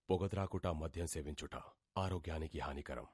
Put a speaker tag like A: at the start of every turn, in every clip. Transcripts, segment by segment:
A: పొగత్రాకుట మద్యం సేవించుట ఆరోగ్యానికి హానికరం.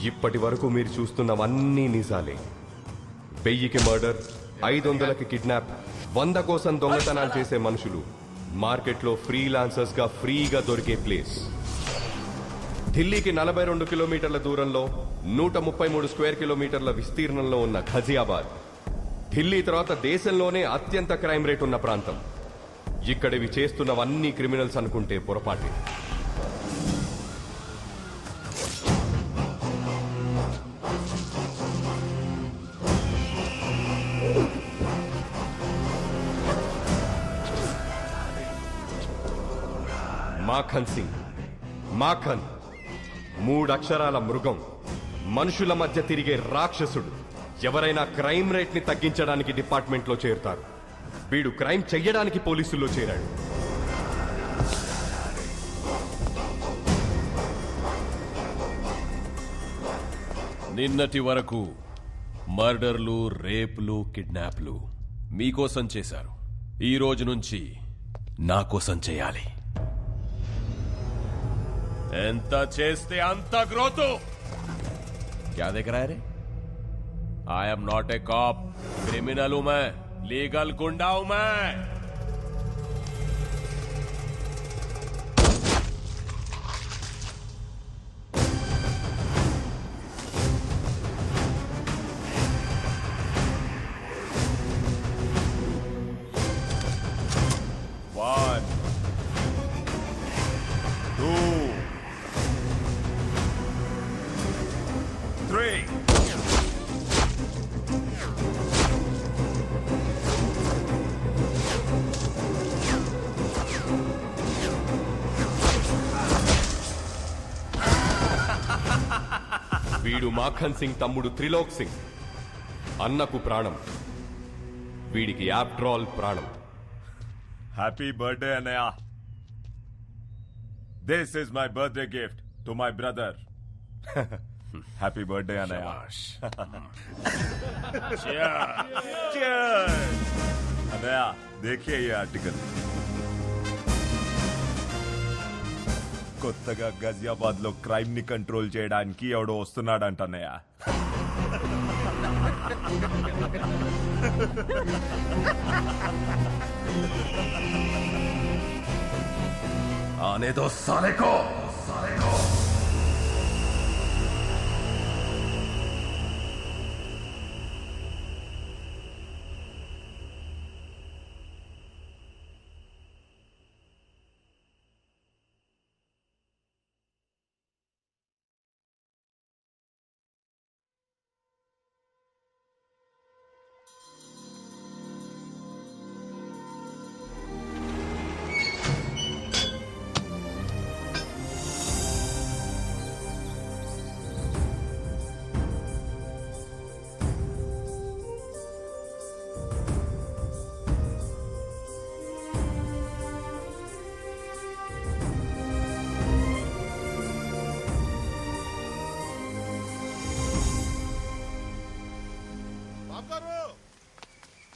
B: ఇప్పటి వరకు మీరు చూస్తున్నవన్నీ నిజాలే. 1000కి మర్డర్, 500కి కిడ్నాప్, 100 కోసం దొంగతనాలు చేసే మనుషులు మార్కెట్లో ఫ్రీలాన్సర్స్ గా ఫ్రీగా దొరికే ప్లేస్. ఢిల్లీకి 42 కిలోమీటర్ల దూరంలో 133 స్క్వేర్ కిలోమీటర్ల విస్తీర్ణంలో ఉన్న ఘజియాబాద్ ఢిల్లీ తర్వాత దేశంలోనే అత్యంత క్రైమ్ రేట్ ఉన్న ప్రాంతం. ఇక్కడివి చేస్తున్నవన్నీ క్రిమినల్స్ అనుకుంటే పొరపాటే. మాఖన్ సింగ్, మాఖన్ 3 అక్షరాల మృగం, మనుషుల మధ్య తిరిగే రాక్షసుడు. ఎవరైనా క్రైమ్ రేట్ ని తగ్గించడానికి డిపార్ట్మెంట్లో చేరుతారు. వీడు క్రైమ్ చెయ్యడానికి పోలీసుల్లో చేరాడు.
A: నిన్నటి వరకు మర్డర్లు, రేపులు, కిడ్నాప్లు మీకోసం చేశారు. ఈ రోజు నుంచి నా కోసం చేయాలి. ఎంత చేస్తే అంత గ్రోత్. क्या देख रहा है रे? I am not a cop. Criminal हूं मैं, लीगल गुंडा हूं मैं. One, two, three.
B: వీడు మాఖన్ సింగ్ తమ్ముడు త్రిలోక్ సింగ్. అన్నకు ప్రాణం, వీడికి ఆఫ్టర్ ఆల్ ప్రాణం.
C: హ్యాపీ బర్త్డే అన్నయ్య. This is my birthday gift to my brother. Happy birthday అన్నయ్య. అన్నయ్య देखिए ये आर्टिकल. కొత్తగా గజియాబాద్ లో క్రైమ్ ని కంట్రోల్ చేయడానికి ఎవడో వస్తున్నాడంట అన్నయ్య.
A: आने दो साले को।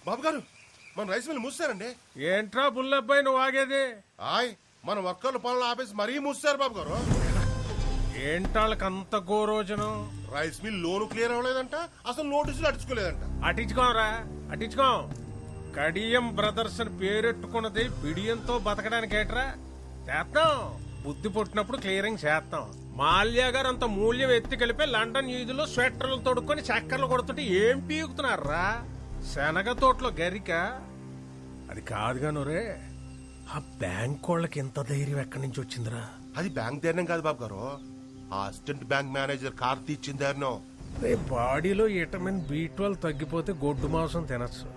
D: బాబు గారు మన రైస్ మిల్ మూసారండి.
E: ఏంట్రా బుల్లబ్బాయి నువ్వు ఆగేది?
D: ఆయ్ మన వర్కర్లు పనులు ఆపేసి మరీ మూసారు బాబు గారు.
E: ఏంటాళ్ళకి అంత గోరోజనం?
D: రైస్ మిల్ లోను క్లియర్ అవ్వలేదంట, అసలు నోటీసులు అడుచుకోలేదంట.
E: అటించుకోరా అటించుకో. కడియం బ్రదర్స్ అని పేరెట్టుకున్నది బిడియంతో బతకడానికి ఏట్రా? చేస్తాం, బుద్ధి పుట్టినప్పుడు క్లియరింగ్ చేస్తాం. మాల్యా గారు అంత మూల్యం ఎత్తి కలిపి లండన్ వీధిలో స్వెటర్లు తొడుక్కొని చక్కర్లు కొడుతుంటే ఏం పీకుతున్నారా? శనగ తోటలో గరిక అది కాదుగా నూరే. ఆ బ్యాంక్ వాళ్ళకి ఎంత ధైర్యం ఎక్కడి నుంచి వచ్చిందిరా?
D: అది బ్యాంక్ ధైర్యం కాదు బాబు గారు, ఆ అసిస్టెంట్ బ్యాంక్ మేనేజర్ కార్తీ ఇచ్చిన ధైర్యం.
E: బాడీలో విటమిన్ B12 తగ్గిపోతే గొడ్డు మాంసం తినచ్చు,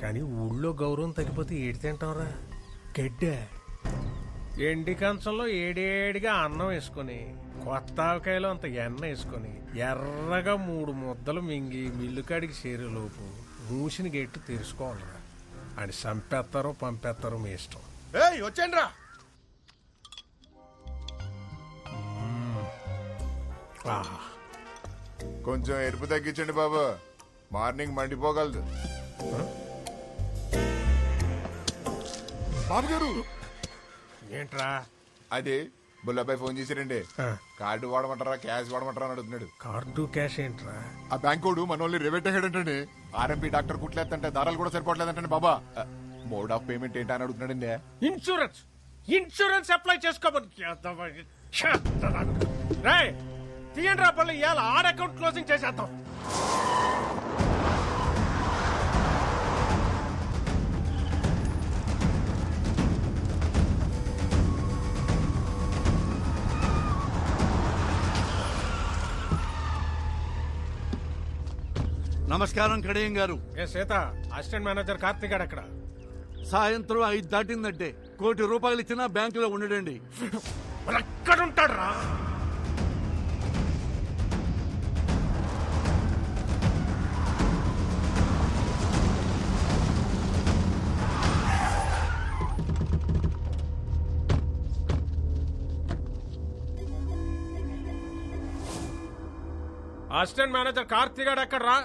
E: కానీ ఊళ్ళో గౌరవం తగ్గిపోతే ఏడి తింటాంరా? గడ్డే. ఎండి కంచంలో ఏడేడిగా అన్నం వేసుకుని కొత్త ఆవకాయలో అంత ఎన్న వేసుకుని ఎర్రగా 3 ముద్దలు మింగి మిల్లుకాడికి చేరేలోపు మూసిన గెట్టు తెరుచుకోవాలరా. అని చంపేస్తారో పంపేస్తారో మీ ఇష్టం.
D: ఏయ్ వచ్చేయండి రా.
E: ఆహా,
F: కొంచెం ఎరుపు తగ్గించండి బాబు, మార్నింగ్ మండిపోగలదు. బాబు గారు
E: ఏంట్రా?
F: అది బుల్లబ్బాయి ఫోన్ చేశారండి.
E: ఆ.
F: కార్డు వాడమంటారా క్యాష్ వాడమంటారా అని అడుగుతున్నాడు.
E: కార్డు క్యాష్ ఏంట్రా?
F: ఆ బ్యాంకోడు మనోళ్ళని రేవెట్టేయడంటే ఆర్ఎంపీ డాక్టర్ కుట్లేదంటే దారాలు కూడా సరిపోవట్లేదంటే బాబా మోడ్ ఆఫ్ పేమెంట్ ఏంటా అని అడుగుతున్నాడండి.
E: ఇన్సూరెన్స్ అప్లై చేసుకోబోతు తీయండి రా పళ్ళు. ఇవాళ ఆడ అకౌంట్ క్లోజింగ్ చేసేద్దాం.
G: నమస్కారం కడియం గారు.
E: ఏ సీత, అసిస్టెంట్ మేనేజర్ కార్తీక్ గారు అక్కడ.
G: సాయంత్రం 5 దాటిందంటే ₹1 కోటి ఇచ్చినా బ్యాంకులో ఉండడండి.
E: ఎక్కడుంటాడు రా? అసిస్టెంట్ మేనేజర్ కార్తీక్ గారు ఎక్కడ రా?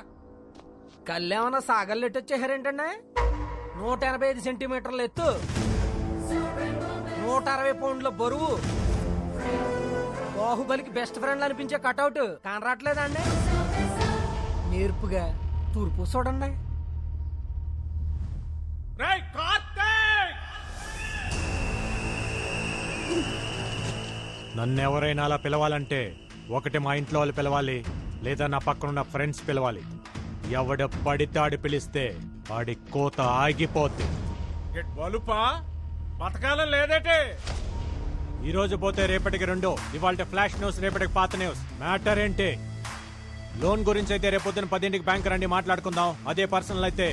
H: కళ్ళేమన్నా సాగల్లెట్టు వచ్చేసారేంటండి? 185 సెంటీమీటర్ల ఎత్తు, 160 పౌండ్ల బరువు, బాహుబలికి బెస్ట్ ఫ్రెండ్ అనిపించే కటౌట్ కనరాట్లేదండి? నేర్పుగా తూర్పు చూడండి.
E: రేయ్ కార్తీక్!
I: నన్నెవరైనా అలా పిలవాలంటే ఒకటి మా ఇంట్లో వాళ్ళు పిలవాలి, లేదా నా పక్కనున్న ఫ్రెండ్స్ పిలవాలి. ఎవడ పడితాడి పిలిస్తే వాడి కోత ఆగిపోద్ది.
E: బలుపా బతకాలం లేదేటే?
I: ఈ రోజు పోతే రేపటికి 2, ఇవాళ ఫ్లాష్ న్యూస్, రేపటికి పాత న్యూస్. మ్యాటర్ ఏంటి? లోన్ గురించి అయితే రేపొద్దున 10ంటికి బ్యాంక్ రండి, మాట్లాడుకుందాం. అదే పర్సనల్ అయితే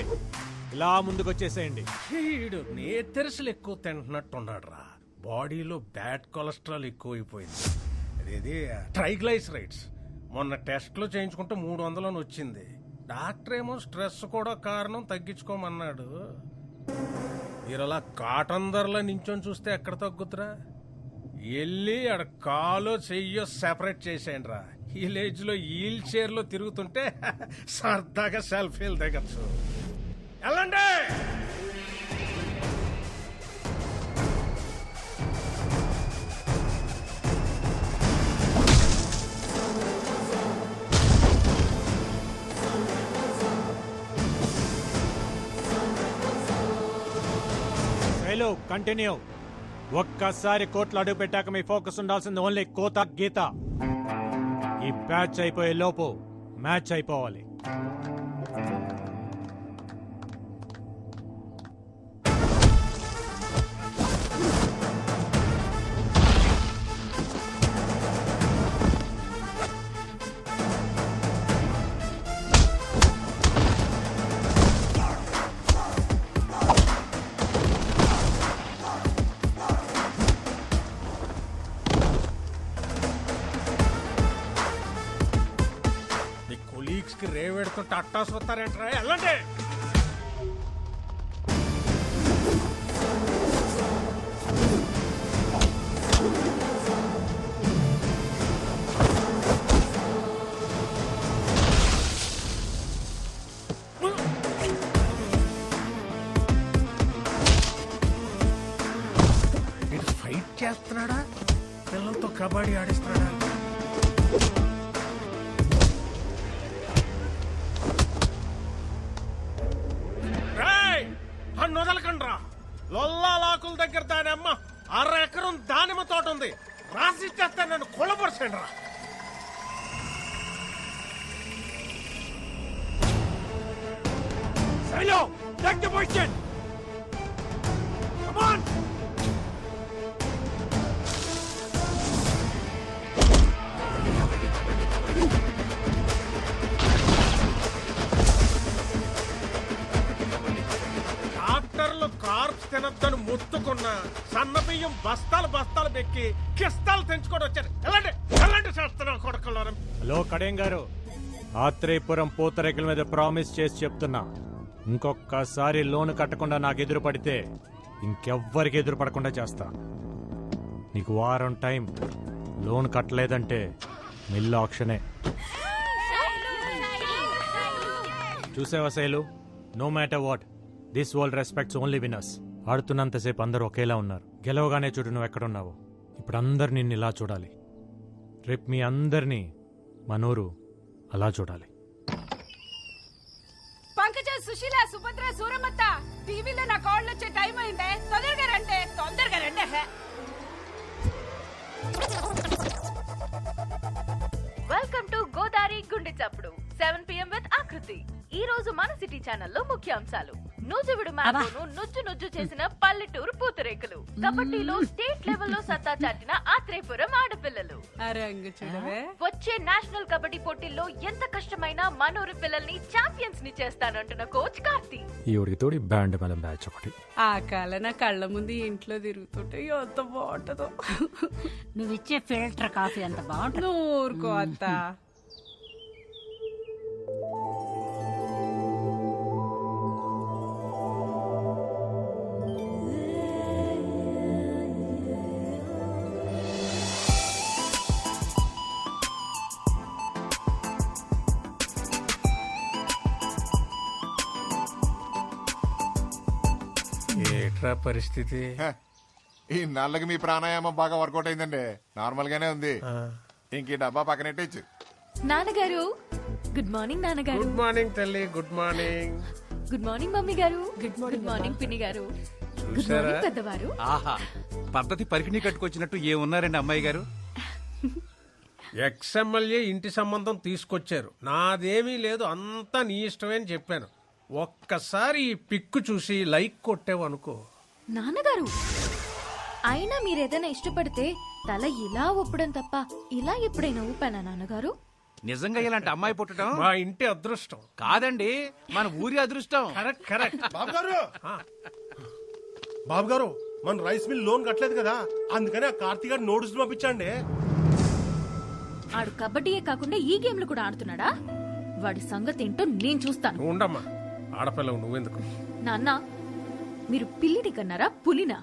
I: ఇలా ముందుకు వచ్చేసేయండి.
E: వీడు నేతెరసలు ఎక్కువ తింటున్నట్టున్నాడు రా. బాడీలో బ్యాడ్ కొలెస్ట్రాల్ ఎక్కువైపోయింది. అదేది ట్రైగ్లైసరైడ్స్. మొన్న టెస్ట్లో చేయించుకుంటే 300 అని వచ్చింది. డాక్టర్ ఏమో స్ట్రెస్ కూడా కారణం, తగ్గించుకోమన్నాడు. మీరు అలా కాటన్ ధరలో నించొని చూస్తే ఎక్కడ తగ్గుతురా? వెళ్ళి ఆడ కాలో చెయ్యో సెపరేట్ చేసేయండి రా. విలేజ్ లో వీల్ చైర్ లో తిరుగుతుంటే సరదాగా సెల్ఫీలు దిగచ్చు. వెళ్ళండి.
I: Hello, continue. ఒక్కసారి కోట్లు అడుగు పెట్టాక మీ ఫోకస్ ఉండాల్సింది ఓన్లీ కోత గీత. ఈ బ్యాచ్ అయిపోయే లోపు మ్యాచ్ అయిపోవాలి.
E: రేవెడుతుంటే అట్టాసు వస్తారేంట్రా, వెళ్ళండి. ఇది ఫైట్ చేస్తున్నాడా, పిల్లలతో కబడ్డీ ఆడిస్తున్నాడా? వదలకండ్రా, లొల్లాకుల దగ్గర దాని అమ్మ 6 ఎకరం దానిమ్మ తోట ఉంది, రాసిచ్చేస్తే నన్ను కొలపరచండి రా. కార్ప్స్ తినద్దని ముట్టుకున్న సన్న బియ్యం బస్తాలు బస్తాలు పెక్కి కిస్తాలు తెంచుకొని వచ్చారు. ఎలాంటి చేస్తున్నావు కొడుకున్నారు?
I: హలో కడేం గారు, ఆత్రేయపురం పూతరేకుల మీద ప్రామిస్ చేసి చెప్తున్నా, ఇంకొకసారి లోన్ కట్టకుండా నాకు ఎదురు పడితే ఇంకెవ్వరికి ఎదురు పడకుండా చేస్తా. నీకు వారం టైం, లోన్ కట్టలేదంటే మిల్లు ఆక్షనే. చూసావా Sailu, no matter what, this world respects only winners. ఆడుతున్నంతసేపు అందరూ ఒకేలా ఉన్నారు, గెలవగానే చూడు నువ్వు ఎక్కడున్నావు. ఇప్పుడు అందరు నిన్ను ఇలా చూడాలి, రేపు మీ అందరినీ మనూరు అలా చూడాలి.
J: పంకజ, సుశీల, సుభద్ర, సూరమత్త, టీవీలో నా కాళ్ళు వచ్చే టైం అయిందే, తొందరగా రండి. వెల్కమ్ టు గోదావరి గుండె చప్పుడు 7 PM విత్ ఆకృతి. ఈ రోజు మన సిటీ ఛానల్లో ముఖ్యాంశాలు: నూజువిడు మ్యాంగోను నుజ్జు చేసిన పల్లెటూరు పూతరేకులు, కబడ్డీలో స్టేట్ లెవెల్లో సత్తా చాటిన ఆత్రేయపురం ఆడపిల్లలు, వచ్చే నేషనల్ కబడ్డీ పోటీల్లో ఎంత కష్టమైనా మనూరు పిల్లల్ని ఛాంపియన్స్ ని చేస్తానంటున్న కోచ్ కార్తీ.
I: ఈ ఉడికి తోడి బ్యాండ్ మేళం బ్యాచ్ ఒకటి.
J: ఆ కాల నా కళ్ళ ముందు ఇంట్లో తిరుగుతుంటే ఎంత బాగుంటదో.
H: నువ్విచ్చే ఫిల్టర్ కాఫీ అంత బాగుంటుంది.
J: ఊరుకో అత్త.
E: ఏట్రా పరిస్థితి?
F: ఈ నల్లకి మీ ప్రాణాయామం బాగా వర్కౌట్ అయిందండి. నార్మల్ గానే ఉంది. ఇంక ఈ డబ్బా పక్కనెట్టచ్చు.
J: నాన్నగారు గుడ్ మార్నింగ్. నాన్నగారు
E: గుడ్ మార్నింగ్ తల్లి. Good morning.
J: Good morning mummy గారు. గుడ్ మార్నింగ్ పిన్ని గారు. గుడ్ మార్నింగ్ పెద్దవారు.
K: ఆహా, పద్ధతి పరికిణి కట్టుకొచ్చినట్టు ఏమున్నారండి అమ్మాయి గారు?
E: ఎక్స్ఎమ్మెల్యే ఇంటి సంబంధం తీసుకొచ్చారు, నాదేమీ లేదు, అంతా నీ ఇష్టమే అని చెప్పాను. ఒక్కసారి ఈ పిక్కు చూసి లైక్ కొట్టావనుకో.
J: నాన్నగారు, అయినా మీరేదైనా ఇష్టపడితే తల ఇలా ఊపడం తప్ప ఇలా ఎప్పుడైనా ఊపానా నాన్నగారు?
K: నిజంగా ఇలాంటి అమ్మాయి పుట్టడం
E: మా ఇంటి అదృష్టం
K: కాదండి, మన ఊరి అదృష్టం.
E: Correct correct.
D: బాబు గారు, మన రైస్ మిల్ లోన్ కట్టలేదు కదా, అందుకని ఆ కార్తీక్ గారు నోటీసులు పంపించండి.
J: ఆడు కబడ్డీయే కాకుండా ఈ గేమ్లు కూడా ఆడుతున్నాడా? వాడి సంగతి ఏంటో నేను చూస్తాను.
E: ఉండమ్మా, ఆడపిల్లవు నువ్వెందుకు?
J: నాన్న, మీరు పిల్లిని కన్నారా పులినా?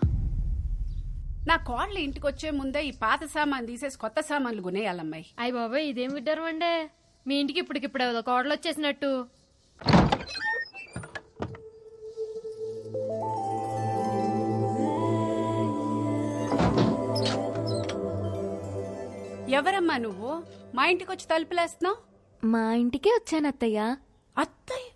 L: నా కోడలు ఇంటికి వచ్చే ముందే ఈ పాత సామాన్ తీసేసి కొత్త సామాన్లు కొనేయాలమ్మాయి.
M: అయ్య బాబాయ్, ఇదేం విడ్డారు అండే, మీ ఇంటికి ఇప్పటికిప్పుడు కోడలు వచ్చేసినట్టు.
L: ఎవరమ్మా నువ్వు? మా ఇంటికి వచ్చి తలుపులేస్తున్నావు?
J: మా ఇంటికే వచ్చాను అత్తయ్య.
L: అత్తయ్య?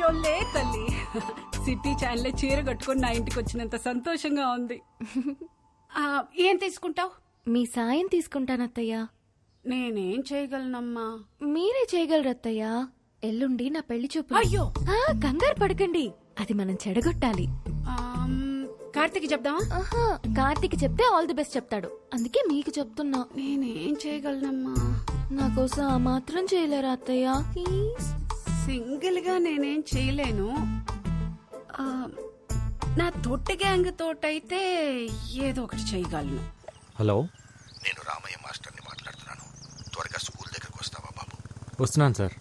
L: అయ్యో లే తల్లి, సిటీ ఛానల్ చీర కట్టుకుని నా ఇంటికి వచ్చినంత సంతోషంగా ఉంది. ఏం తీసుకుంటావు?
M: మీ సాయం తీసుకుంటానత్తయ్య.
L: నేనేం చేయగలనమ్మా?
M: మీరే చేయగలరు అత్తయ్య. ఎల్లుండి నా పెళ్లి చూపు.
L: అయ్యో
M: కంగారు పడకండి, అది మనం చెడగొట్టాలి.
L: కార్తీక్ చెప్దామా?
M: కార్తీక్ చెప్తే ఆల్ ది బెస్ట్ చెప్తాడు, అందుకే మీకు చెప్తున్నా.
L: నేనేం చేయగలనమ్మా?
M: నా కోసం ఆ మాత్రం చేయలేరా అత్తయ్య?
L: సింగిల్ గా నేనేం చేయలేను. నా తొట్టి గ్యాంగ్ తోటైతే ఏదో ఒకటి చేయగలను.
I: హలో,
N: నేను రామయ్య మాస్టర్ని మాట్లాడుతున్నాను. త్వరగా స్కూల్ దగ్గరకు వస్తావా బాబు?
I: వస్తున్నాను సార్.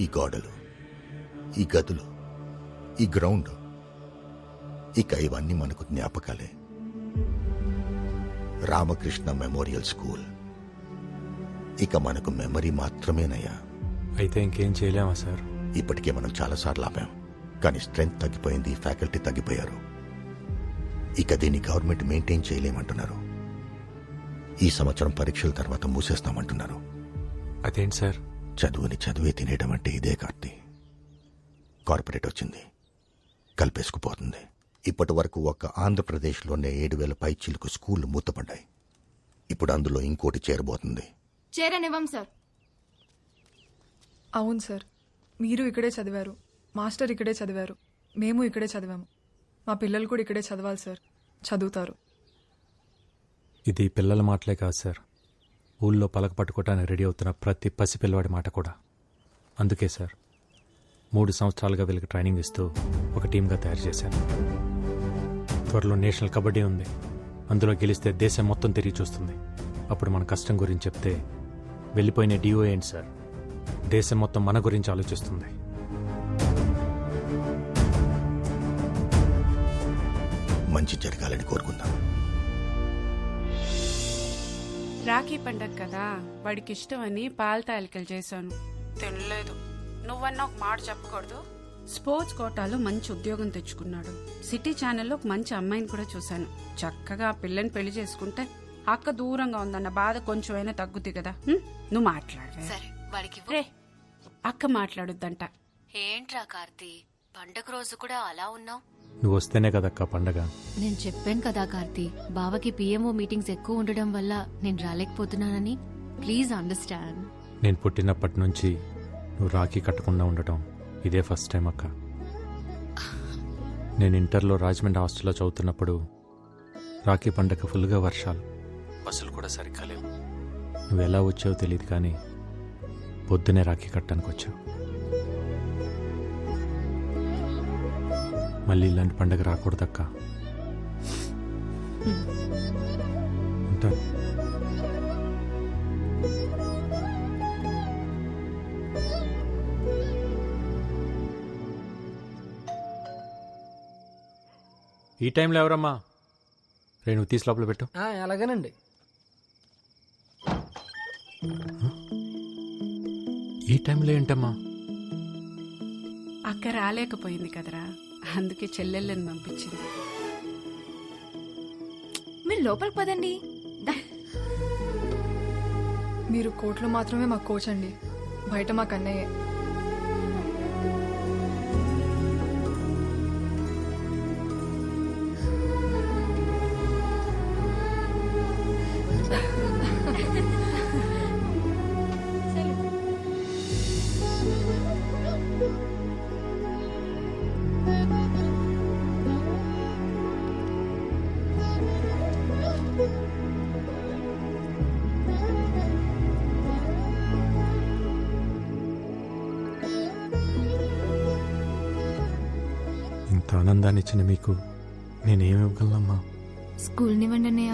N: ఈ గోడలు, ఈ గదులు, ఈ గ్రౌండ్, ఇక ఇవన్నీ మనకు జ్ఞాపకాలే. రామకృష్ణ మెమోరియల్ స్కూల్ ఇక మనకు మెమరీ మాత్రమేనయ్యా.
I: అయితే ఇంకేం చేయలేమా సార్?
N: ఇప్పటికే మనం చాలాసార్లు ఆపాం, కానీ స్ట్రెంగ్త్ తగ్గిపోయింది, ఫ్యాకల్టీ తగ్గిపోయారు. ఇక దీన్ని గవర్నమెంట్ మెయింటైన్ చేయలేమంటున్నారు. ఈ సంవత్సరం పరీక్షల తర్వాత మూసేస్తామంటున్నారు.
I: అదేంటి సార్?
N: చదువుని చదువే తినేయడం అంటే ఇదే కార్తీ. కార్పొరేట్ వచ్చింది, కలిపేసుకుపోతుంది. ఇప్పటి వరకు ఒక్క ఆంధ్రప్రదేశ్లోనే 7,000 పైచీలకు స్కూళ్లు మూతపడ్డాయి. ఇప్పుడు అందులో ఇంకోటి చేరబోతుంది.
M: చేరనివ్వం సార్.
O: అవును సార్, మీరు ఇక్కడే చదివారు, మాస్టర్ ఇక్కడే చదివారు, మేము ఇక్కడే చదివాము. మా పిల్లలు కూడా ఇక్కడే చదవాలి సార్, చదువుతారు.
I: ఇది పిల్లల మాటలే కాదు సార్, ఊళ్ళో పలక పట్టుకోవటానికి రెడీ అవుతున్న ప్రతి పసిపిల్లవాడి మాట కూడా. అందుకే సార్ 3 సంవత్సరాలుగా వీళ్ళకి ట్రైనింగ్ ఇస్తూ ఒక టీంగా తయారు చేశాను. త్వరలో నేషనల్ కబడ్డీ ఉంది, అందులో గెలిస్తే దేశం మొత్తం తిరిగి చూస్తుంది. అప్పుడు మన కష్టం గురించి చెప్తే వెళ్ళిపోయిన డిఓ ఏంటి సార్, దేశం మొత్తం మన గురించి ఆలోచిస్తుంది.
N: మంచి జరగాలని కోరుకుందాం.
L: రాఖీ పండగ కదా, వాడికి ఇష్టమని పాల తాలికలు చేశాను, తినలేదు. నువ్వన్నా ఒక మాట చెప్పకూడదు. స్పోర్ట్స్ కోటాలో మంచి ఉద్యోగం తెచ్చుకున్నాడు. సిటీ ఛానల్లో ఒక మంచి అమ్మాయిని కూడా చూశాను. చక్కగా ఆ పిల్లని పెళ్లి చేసుకుంటే అక్క దూరంగా ఉందన్న బాధ కొంచెమైనా తగ్గుద్ది కదా. నువ్వు మాట్లాడవే.
P: సరే, వాడికి
L: రే, అక్క మాట్లాడుద్దంట.
P: ఏంట్రా కార్తీ, పండగ రోజు కూడా అలా ఉన్నావు?
I: నువ్వు వస్తేనే కదక్క పండగ.
P: నేను చెప్పాను కదా కార్తీ, బావకి పిఎంఓ మీటింగ్స్ ఎక్కువ ఉండడం వల్ల నేను రాలేకపోతున్నానని. Please understand.
I: నేను పుట్టినప్పటి నుంచి నువ్వు రాఖీ కట్టకుండా ఉండటం ఇదే ఫస్ట్ టైం అక్క. నేను ఇంటర్లో రాజమండ్రి హాస్టల్లో చదువుతున్నప్పుడు రాఖీ పండగ ఫుల్గా వర్షాలు, బస్సులు కూడా సరిగ్గా లేవు. నువ్వు ఎలా వచ్చావో తెలియదు, కానీ పొద్దునే రాఖీ కట్టడానికి వచ్చావు. మళ్ళీ ఇలాంటి పండగ రాకూడదక్క. ఉంటా. ఈ టైంలో ఎవరమ్మా? నువ్వు తీసి లోపల పెట్టు.
H: అలాగేనండి.
I: ఈ టైంలో ఏంటమ్మా?
L: అక్క రాలేకపోయింది కదరా, అందుకే చెల్లెళ్ళని పంపించింది.
P: మీరు లోపలికి పదండి.
O: మీరు కోర్టులో మాత్రమే మాకు కోచ్ అండి, బయట మాకు అన్నయ్యే.
I: ఇంత ఆనందాన్ని ఇచ్చిన మీకు నేనేమివ్వగలనమ్మా?
P: స్కూల్నివ్వండి అన్నయ్య.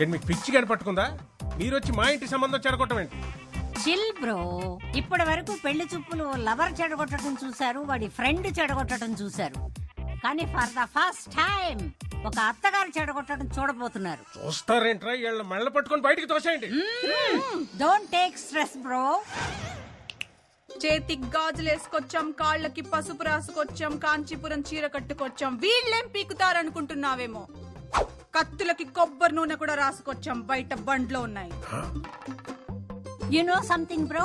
E: ఏంటి మీకు పిచ్చి కానీ పట్టుకుందా? మీరు వచ్చి మా ఇంటి సంబంధం చెడగొట్టం ఏంటి?
Q: Chill bro. ఇప్పటి వరకు పెళ్లి చూపులు లవర్ చెడగొట్టడం చూశారు, వాడి ఫ్రెండ్ చెడగొట్టడం చూశారు. కానీ ఫర్ ద ఫస్ట్ టైం ఒక అత్తగారు చెడగొట్టడం చూడబోతున్నారు.
E: చూస్తారేంట్రా? వీళ్ళ మెళ్ళ పట్టుకొని బయటికి తోసేయండి.
Q: Don't take stress bro.
R: చేతికి గాజులు వేసుకొచ్చాం, కాళ్ళకి పసుపు రాసుకొచ్చాం, కాంచీపురం చీర కట్టుకొచ్చాం. వీళ్ళేం పీకుతారనుకుంటున్నావేమో. కత్తులకి కొబ్బరి నూనె కూడా రాసుకొచ్చాం, బయట బండ్లో ఉన్నాయి.
Q: యు నో సంథింగ్ బ్రో,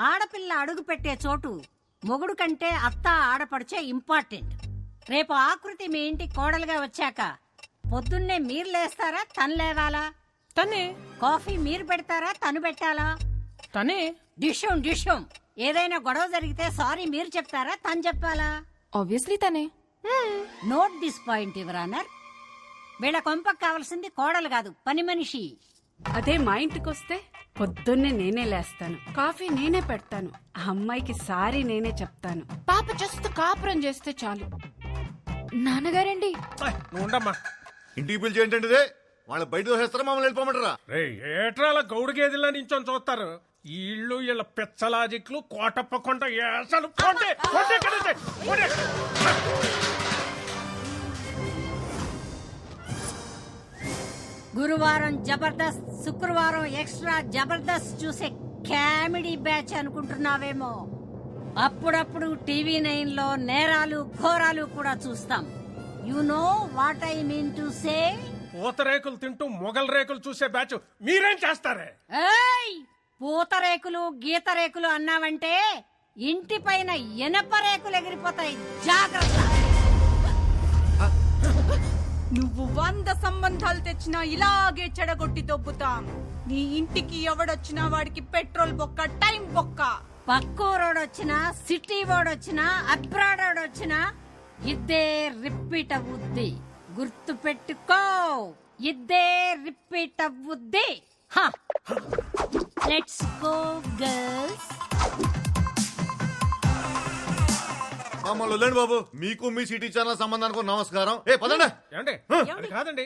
Q: ఆడపిల్ల అడుగు పెట్టే చోటు మొగుడు కంటే అత్త ఆడపడిచే ఇంపార్టెంట్. రేపు ఆకృతి మీ ఇంటికి కోడలుగా వచ్చాక పొద్దున్నే మీరు లేస్తారా, తను లేవాలా?
S: తనే.
Q: కాఫీ మీరు పెడతారా, తను పెట్టాలా?
S: తనే.
Q: డిషం ఏదైనా గొడవ జరిగితే సారీ మీరు చెప్తారా, తను చెప్పాలా?
T: ఆబ్వియస్లీ తనే.
Q: Note this point your honour. వీళ్ళ కొంపకు కావాల్సింది కోడలు కాదు, పని మనిషి.
L: అదే మా ఇంటికి వస్తే పొద్దున్నే నేనే లేస్తాను, కాఫీ నేనే పెడతాను, అమ్మాయికి సారీ నేనే చెప్తాను. పాప జస్ట్ కాపురం చేస్తే చాలు.
T: నాన్నగారండి.
E: ఉండమ్మా.
U: ఇంటికి పిలిచి ఏంటంటే వాళ్ళు బయట దోసేస్తారా, మమ్మల్ని వెళ్ళిపోమంటారా?
E: ఏట్రా అలా గౌడు గేదెల్లా నించొని చూస్తారు? ఈ ఇళ్ళు వీళ్ళ పెచ్చలాజిక్లు కోటప్పకొండ ఏసలు.
Q: గురువారం జబర్దస్త్, శుక్రవారం ఎక్స్ట్రా జబర్దస్త్ చూసే కామెడీ బ్యాచ్ అనుకుంటున్నావేమో. అప్పుడప్పుడు టీవీ 9 లో నేరాలు ఘోరాలు కూడా చూస్తాం. You know what I mean to say.
E: పూతరేకులు తింటూ మొగల్ రేకులు చూసే బ్యాచ్ మీరేం చేస్తారే?
Q: ఏయ్, పూతరేకులు గీతరేకులు అన్నావంటే ఇంటి పైన ఎనప రేకులు ఎగిరిపోతాయి, జాగ్రత్త.
R: నువ్వు 100 సంబంధాలు తెచ్చినా ఇలాగే చెడగొట్టి దొబ్బుతాం. నీ ఇంటికి ఎవడొచ్చినా వాడికి పెట్రోల్ బొక్క, టైం బొక్క.
Q: పక్కూరోడొచ్చినా, సిటీ వాడొచ్చినా, అబ్రాడ్ వాడొచ్చినా ఇద్దే రిపీట్ అవుద్ది. గుర్తు పెట్టుకో, ఇద్దే రిపీట్ అవుద్ది. Let's go girls.
U: మమ్మల్ని వదిలేండి బాబు. మీకు మీ సిటీ ఛానల్ సంబంధానికి నమస్కారం. ఏ పదండి.
E: కాదండి.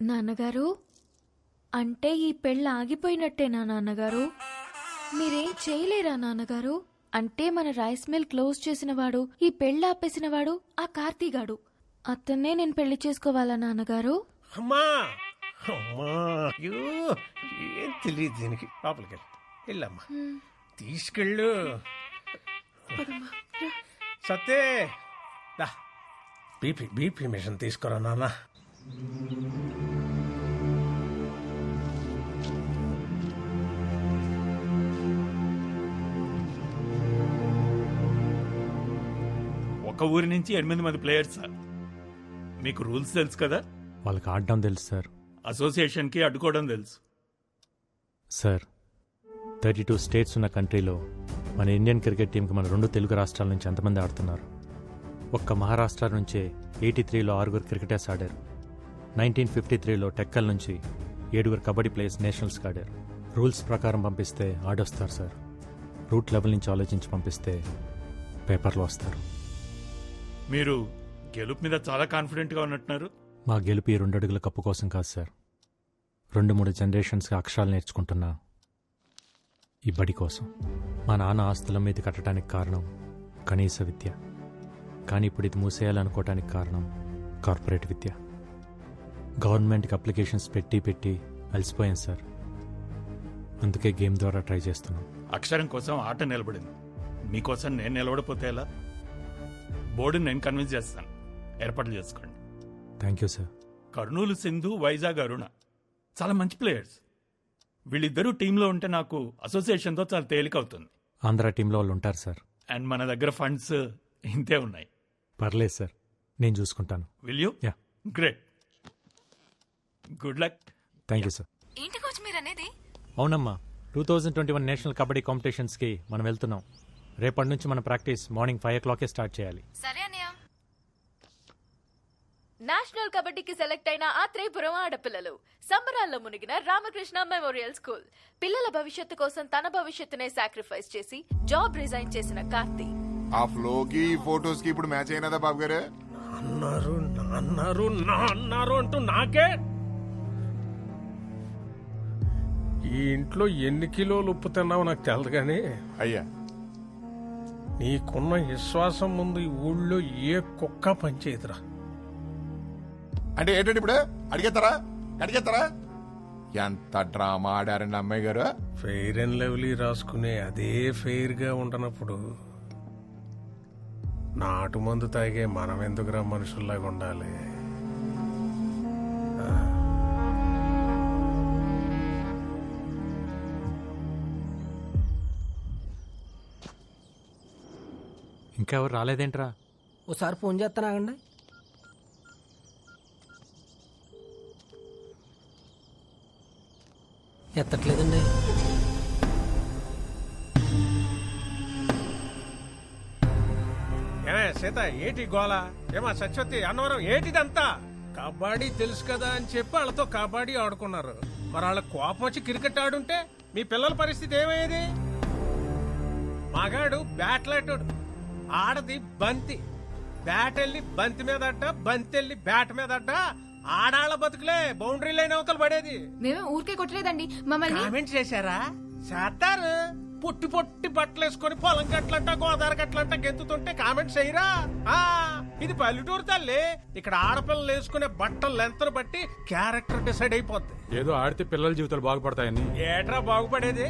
T: నాన్నగారు, అంటే ఈ పెళ్ళి ఆగిపోయినట్టేనా నాన్నగారు? మీరేం చేయలేరా నాన్నగారు? అంటే మన రైస్ మిల్ క్లోజ్ చేసిన వాడు, ఈ పెళ్ళి ఆపేసిన వాడు ఆ కార్తీగాడు. అతన్నే నేను పెళ్లి చేసుకోవాలా నాన్నగారు?
E: అమ్మా ఏం తెలియదు దీనికి. లోపలికి వెళ్ళమ్మా, తీసుకెళ్ళు. సత్తే బీపీ మిషన్ తీసుకురా నాన్న.
V: ఒక ఊరి నుంచి 8 మంది ప్లేయర్స్ సార్. మీకు రూల్స్ తెలుసు కదా?
I: వాళ్ళకి ఆడడం తెలుసు సార్.
V: అసోసియేషన్కి అడ్డుకోవడం తెలుసు
I: సార్. 32 స్టేట్స్ ఉన్న కంట్రీలో మన ఇండియన్ క్రికెట్ టీంకి మన 2 తెలుగు రాష్ట్రాల నుంచి ఎంతమంది ఆడుతున్నారు? ఒక్క మహారాష్ట్ర నుంచే 83లో 6 క్రికెటర్స్ ఆడారు. 1953లో టెక్కల్ నుంచి 7 కబడ్డీ ప్లేయర్స్ నేషనల్స్కి ఆడారు. రూల్స్ ప్రకారం పంపిస్తే ఆడొస్తారు సార్. రూట్ లెవెల్ నుంచి ఆలోచించి పంపిస్తే పేపర్లో వస్తారు.
V: మీరు గెలుపు మీద చాలా కాన్ఫిడెంట్గా ఉన్నట్టున్నారు.
I: మా గెలుపు ఈ 2 అడుగుల కప్పు కోసం కాదు సార్. 2-3 జనరేషన్స్గా అక్షరాలు నేర్చుకుంటున్నా ఈ బడి కోసం. మా నాన్న ఆస్తుల మీద కట్టడానికి కారణం కనీస విద్య. కానీ ఇప్పుడు ఇది మూసేయాలనుకోవటానికి కారణం కార్పొరేట్ విద్య. గవర్నమెంట్కి అప్లికేషన్స్ పెట్టి అలసిపోయాం సార్. అందుకే గేమ్ ద్వారా ట్రై చేస్తున్నాం.
V: అక్షరం కోసం ఆట నిలబడింది. మీకోసం నేను నిలబడిపోతే ఎలా? బోర్డుని నేను కన్విన్స్ చేస్తాను. ఏర్పాట్లు చేసుకోండి.
I: Thank you sir.
V: Kurnool Sindhu, Vizag Aruna చాలా మంచి ప్లేయర్స్. వీళ్ళిద్దరూ టీంలో ఉంటే నాకు అసోసియేషన్తో చాలా తేలిక అవుతుంది.
I: ఆంధ్ర టీంలో వాళ్ళు ఉంటారు సార్.
V: అండ్ మన దగ్గర ఫండ్స్ ఇంతే ఉన్నాయి.
I: పర్లేదు సార్, నేను చూసుకుంటాను.
V: Will you?
I: Yeah.
V: Great. Good luck.
I: Thank you sir.
T: ఏంటి కోచ్ మీరు అనేది?
I: అవునమ్మా, 2021 నేషనల్ కబడ్డీ కాంపిటీషన్స్కి మనం వెళ్తున్నాం. రేపటి నుంచి మన ప్రాక్టీస్ మార్నింగ్ 5 o'clock స్టార్ట్ చేయాలి.
T: సరే అన్నయ్య.
J: నేషనల్ కబడ్డీకి సెలెక్ట్ అయిన ఆ త్రిపురం ఆడపిల్లలు సంబరాల్లో మునిగిన రామకృష్ణ మెమోరియల్ స్కూల్. పిల్లల భవిష్యత్తు కోసం తన భవిష్యత్తునే సాక్రిఫైస్ చేసి జాబ్ రిజైన్ చేసిన కార్తీ.
F: ఆ ఫ్లోకి ఫోటోస్ కి ఇప్పుడు మ్యాచ్ అయినదా బాబు గారు?
E: అన్నారు అంటూ నాకే ఈ ఇంట్లో ఎన్ని కిలోలు ఉప్పు తిన్నావో నాకు తెలదు కానీ
F: అయ్యా
E: నీకున్న విశ్వాసం ముందు ఈ ఊళ్ళో ఏ కుక్క పనిచేయదురా.
F: అంటే ఏంటంటే ఇప్పుడు అడిగేస్తారా ఎంత డ్రామా ఆడారండి అమ్మాయి గారు.
E: ఫెయిర్ అండ్ లవ్లీ రాసుకునే అదే ఫెయిర్ గా ఉండనప్పుడు నాటు మందు తాగే మనం ఎందుకురా మనుషుల్లాగా ఉండాలి?
I: ఇంకెవరు రాలేదేంట్రా?
H: ఓసారి ఫోన్ చేస్తానాగండి. ఎత్తట్లేదండి.
E: ఏమే సీత, ఏటి గోళ? ఏమా సత్యవతి, అన్నవరం, ఏటిదంతా? కబడ్డీ తెలుసు కదా అని చెప్పి వాళ్ళతో కబడ్డీ ఆడుకున్నారు. మరి వాళ్ళ కోపం వచ్చి క్రికెట్ ఆడుంటే మీ పిల్లల పరిస్థితి ఏమయ్యేది? మగాడు బ్యాట్లాటోడు, ఆడది బంతి. బ్యాట్ వెళ్ళి బంతి మీద అడ్డ, బంతి వెళ్ళి బ్యాట్ మీద అడ్డ. ఆడాళ్ళ బతుకులే బౌండరీ లైన్ అవతల పడేది.
T: మేమే ఊరికే కొట్టలేదండి, మమ్మల్ని
E: కామెంట్ చేశారా? చేస్తారు. పొట్టి పొట్టి బట్టలు వేసుకొని పొలం గట్లంట గోదావరి గట్లంట గెంతుతుంటే కామెంట్స్ చేయరా? ఇది పల్లెటూరు తల్లి. ఇక్కడ ఆడపిల్లలు వేసుకునే బట్టలు లెంతను బట్టి క్యారెక్టర్ డిసైడ్ అయిపోద్ది.
V: ఏదో ఆడితే పిల్లల జీవితాలు బాగుపడతాయని.
E: ఏట్రా బాగుపడేది?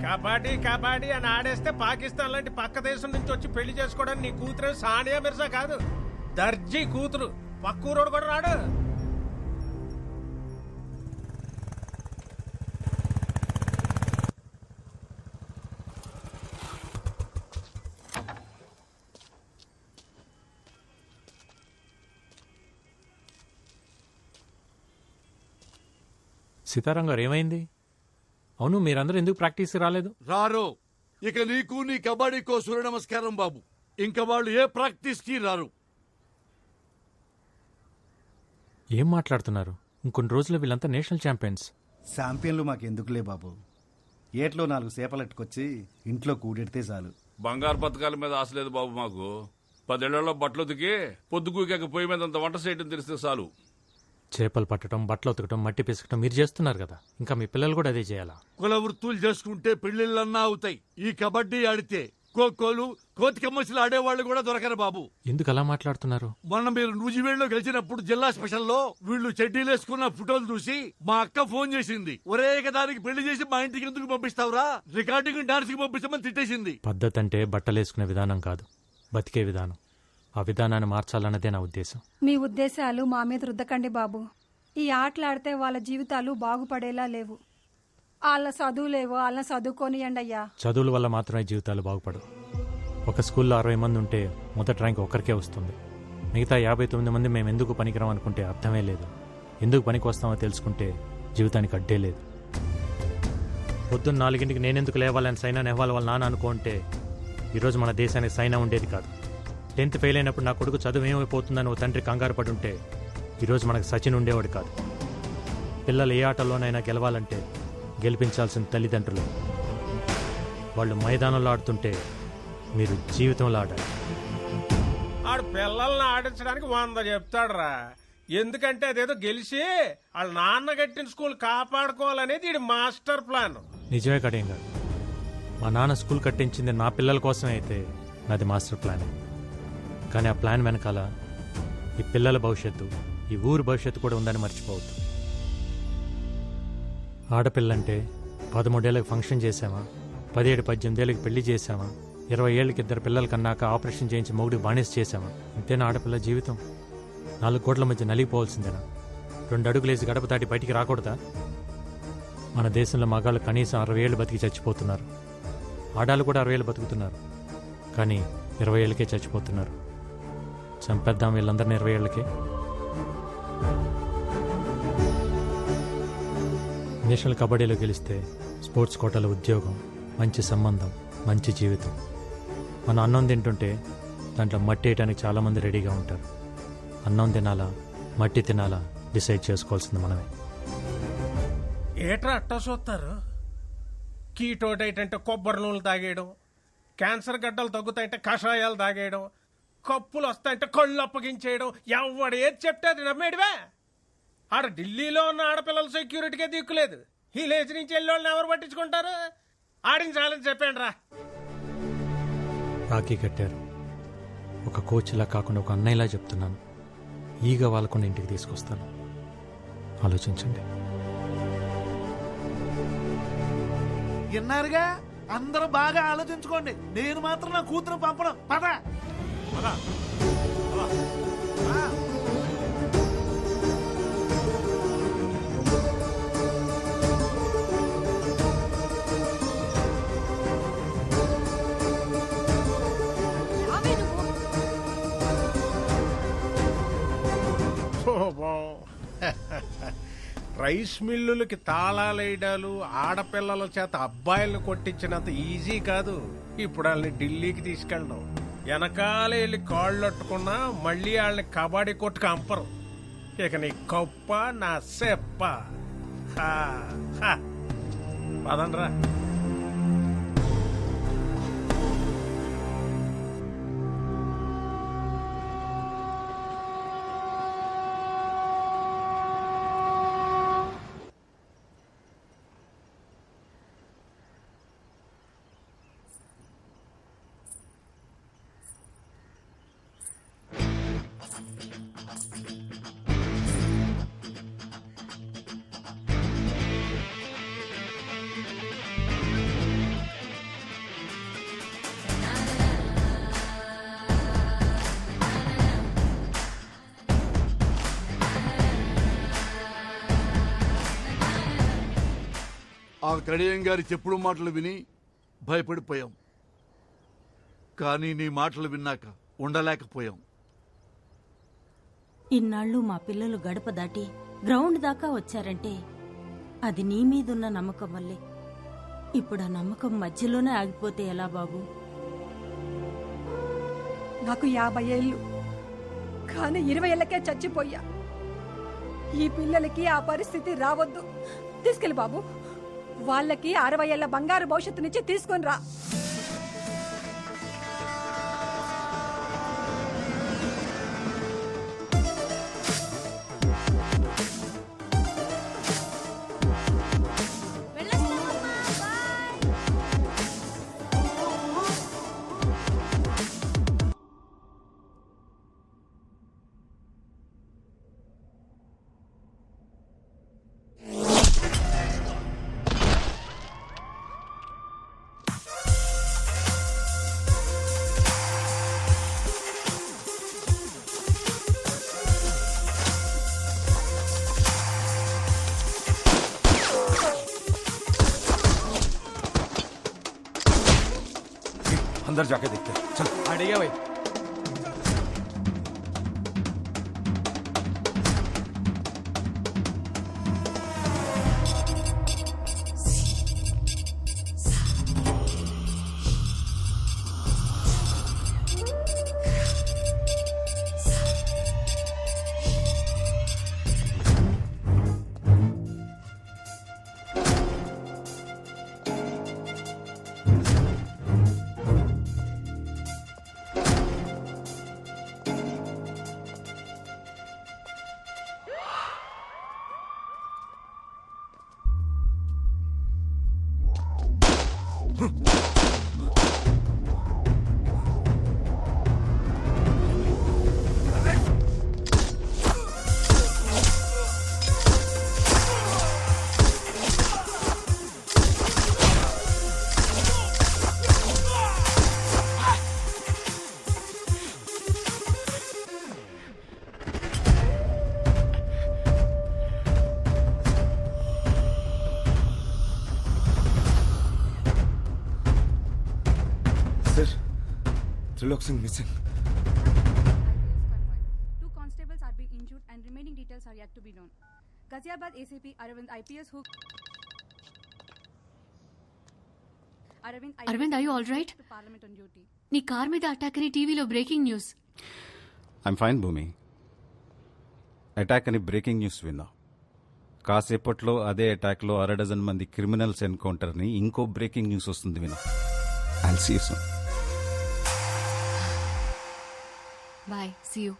E: కబడ్డీ కబడ్డీ అని ఆడేస్తే పాకిస్తాన్ లాంటి పక్క దేశం నుంచి వచ్చి పెళ్లి చేసుకోవడానికి నీ కూతురు సానియా మిర్జా కాదు, దర్జీ కూతురు. పక్కూరోడు కూడా రాడు.
I: సీతారాం గారు ఏమైంది? అవును, మీరందరూ ఎందుకు ప్రాక్టీస్ రాలేదు?
A: రారు. ఇక నీకు నీ కబడ్డీకో సూర్య నమస్కారం బాబు. ఇంకా వాళ్ళు ఏ ప్రాక్టీస్ కి రారు.
I: ఏం మాట్లాడుతున్నారు? ఇంకొన్ని రోజుల్లో వీళ్ళంతా నేషనల్ ఛాంపియన్స్.
B: ఛాంపియన్లు మాకెందుకులే బాబు. ఏట్లో 4 సేపలెట్టుకొచ్చి ఇంట్లో కూడెడితే చాలు.
C: బంగారు పథకాల మీద ఆశ లేదు బాబు మాకు. 10 ఏళ్లలో బట్టలు ఉతికి పొద్దుకూకాక పొయ్యి మీద అంత వంట చేయడం తెలిస్తే చాలు.
I: చేపలు పట్టడం, బట్టలు ఉతకడం, మట్టి పిసకటం మీరు చేస్తున్నారు కదా, ఇంకా మీ పిల్లలు కూడా అదే చేయాలా?
A: కుల వృత్తులు చేసుకుంటే పెళ్లిళ్ళన్నా అవుతాయి. ఈ కబడ్డీ ఆడితే ఖోఖోలు, కోతికమ్మసిలు ఆడేవాళ్ళు కూడా దొరకరు బాబు.
I: ఎందుకు అలా మాట్లాడుతున్నారు?
A: మొన్న మీరు నూజివేడులో గెలిచినప్పుడు జిల్లా స్పెషల్లో వీళ్ళు చెడ్డీలేసుకున్న ఫోటోలు చూసి మా అక్క ఫోన్ చేసింది. ఒరే దానికి పెళ్లి చేసి మా ఇంటికి ఎందుకు పంపిస్తావురా, రికార్డింగ్ డాన్స్ కి పంపిస్తామని తిట్టేసింది.
I: పద్ధతి అంటే బట్టలేసుకునే విధానం కాదు, బతికే విధానం. ఆ విధానాన్ని మార్చాలన్నదే నా ఉద్దేశం.
G: మీ ఉద్దేశాలు మా మీద రుద్దకండి బాబు. ఈ ఆటలాడితే వాళ్ళ జీవితాలు బాగుపడేలా లేవు. వాళ్ళ చదువులేవో వాళ్ళని చదువుకోనియండి అయ్యా.
I: చదువుల వల్ల మాత్రమే జీవితాలు బాగుపడవు. ఒక స్కూల్లో 60 మంది ఉంటే మొదటి ర్యాంక్ ఒక్కరికే వస్తుంది. మిగతా 59 మంది మేము ఎందుకు పనికిరాం అనుకుంటే అర్థమే లేదు. ఎందుకు పనికి వస్తామో తెలుసుకుంటే జీవితానికి అడ్డే లేదు. పొద్దున్న 4ంటికి నేనెందుకు లేవాలని సైనా నెహ్వాల్ వాళ్ళ నాన్న అనుకుంటే ఈరోజు మన దేశానికి సైనా ఉండేది కాదు. 10th ఫెయిల్ అయినప్పుడు నా కొడుకు చదువు ఏమైపోతుందని ఓ తండ్రి కంగారు పడి ఉంటే ఈరోజు మనకు సచిన్ ఉండేవాడు కాదు. పిల్లలు ఏ ఆటలోనైనా గెలవాలంటే గెలిపించాల్సిన తల్లిదండ్రులు. వాళ్ళు మైదానంలో ఆడుతుంటే మీరు జీవితంలో ఆడాలి.
E: ఆడు పిల్లల్ని ఆడించడానికి 100 చెప్తాడురా. ఎందుకంటే అదేదో గెలిచి వాళ్ళ నాన్న కట్టిన స్కూల్ కాపాడుకోవాలనేది ఇది మాస్టర్ ప్లాన్.
I: నిజమే కడేం కాదు. మా నాన్న స్కూల్ కట్టించింది నా పిల్లల కోసమే అయితే నాది మాస్టర్ ప్లాన్. కానీ ఆ ప్లాన్ వెనకాల ఈ పిల్లల భవిష్యత్తు, ఈ ఊరు భవిష్యత్తు కూడా ఉందని మర్చిపోవద్దు. ఆడపిల్లంటే 13 ఏళ్ళకి ఫంక్షన్ చేసామా, 17-18 ఏళ్ళకి పెళ్లి చేసామా, 20 ఏళ్ళకి 2 పిల్లల కన్నాక ఆపరేషన్ చేయించి మొగుడికి బానిస చేసామా? ఇంతేనా ఆడపిల్ల జీవితం? 4 గోట్ల మధ్య నలిగిపోవాల్సిందేనా? 2 అడుగులేసి గడప దాటి బయటికి రాకూడదా? మన దేశంలో మగాళ్ళు కనీసం 60 ఏళ్ళు బతికి చచ్చిపోతున్నారు. ఆడాళ్ళు కూడా 60 ఏళ్ళు బతుకుతున్నారు. కానీ 20 ఏళ్ళకే చచ్చిపోతున్నారు. చంపేద్దాం వీళ్ళందరినీ 20 ఏళ్ళకే. నేషనల్ కబడ్డీలో గెలిస్తే స్పోర్ట్స్ కోటాలో ఉద్యోగం, మంచి సంబంధం, మంచి జీవితం. మనం అన్నం తింటుంటే దాంట్లో మట్టి వేయడానికి చాలామంది రెడీగా ఉంటారు. అన్నం తినాలా, మట్టి తినాలా డిసైడ్ చేసుకోవాల్సింది మనమే.
E: ఏట్రా అట్టా చూస్తారు? కీటో డైట్ అంటే కొబ్బరి నూనెలు తాగేయడం, క్యాన్సర్ గడ్డలు తగ్గుతాయంటే కషాయాలు తాగేయడం, కప్పులు వస్తాయంటే కళ్ళు అప్పగించేయడం. ఎవడు ఏది చెప్తే అది నమ్మేడివే. ఆడ ఢిల్లీలో ఉన్న ఆడపిల్లల సెక్యూరిటీకే దిక్కులేదు. ఈ లేచి నుంచి వెళ్ళి ఎవరు పట్టించుకుంటారు? ఆడించాలని చెప్పండి రా.
I: రాఖీ కట్టారు. ఒక కోచ్లా కాకుండా ఒక అన్నయ్యలా చెప్తున్నాను. ఈగ వాళ్ళకుండా ఇంటికి తీసుకొస్తాను. ఆలోచించండి.
A: విన్నారుగా, అందరూ బాగా ఆలోచించుకోండి. నేను మాత్రం నా కూతురు పంపడం. పద
E: రైస్ మిల్లులకి తాళాలేయడాలు, ఆడపిల్లల చేత అబ్బాయిలను కొట్టించినంత ఈజీ కాదు ఇప్పుడు వాళ్ళని ఢిల్లీకి తీసుకెళ్ళడం. వెనకాలే వెళ్ళి కాళ్ళొట్టుకున్నా మళ్ళీ వాళ్ళని కబడ్డీ కొట్టుకు అంపరు. ఇక నీ కప్ప నా సెప్ప. పదండ్రా.
A: ఆ కడియం గారి చెప్పుడు మాటలు విని భయపడిపోయాం. కానీ నీ మాటలు విన్నాక ఉండలేకపోయాం.
Q: ఇన్నాళ్ళు మా పిల్లలు గడప దాటి గ్రౌండ్ దాకా వచ్చారంటే అది నీ మీదున్న నమ్మకం వల్లే. ఇప్పుడు ఆ నమ్మకం మధ్యలోనే ఆగిపోతే ఎలా బాబు?
G: నాకు 50 ఏళ్ళు, కానీ 20 ఏళ్ళకే చచ్చిపోయా. ఈ పిల్లలకి ఆ పరిస్థితి రావద్దు. తీసుకెళ్ళి బాబు, వాళ్ళకి 60 ఏళ్ల బంగారు భవిష్యత్తునిచ్చి తీసుకొని రా.
K: अंदर जाके देखते हैं। चल
W: अड़िया भाई।
K: Trilok Singh missing.
D: 2 constables are being injured and remaining details are yet to be known. Ghaziabad ACP Arvind IPS who
P: Arvind, are you all right?
D: Parliament on duty.
P: నీ కార్ మీద అటాక్ అని టీవీలో breaking news.
K: I'm fine Bhoomi. Attack అని breaking news విన్నా. కాసేపట్లో అదే అటాక్లో 6 మంది criminals ఎన్కౌంటర్ని ఇంకో బ్రేకింగ్ న్యూస్ వస్తుంది విన్నా. I'll see you soon.
P: Bye. See you.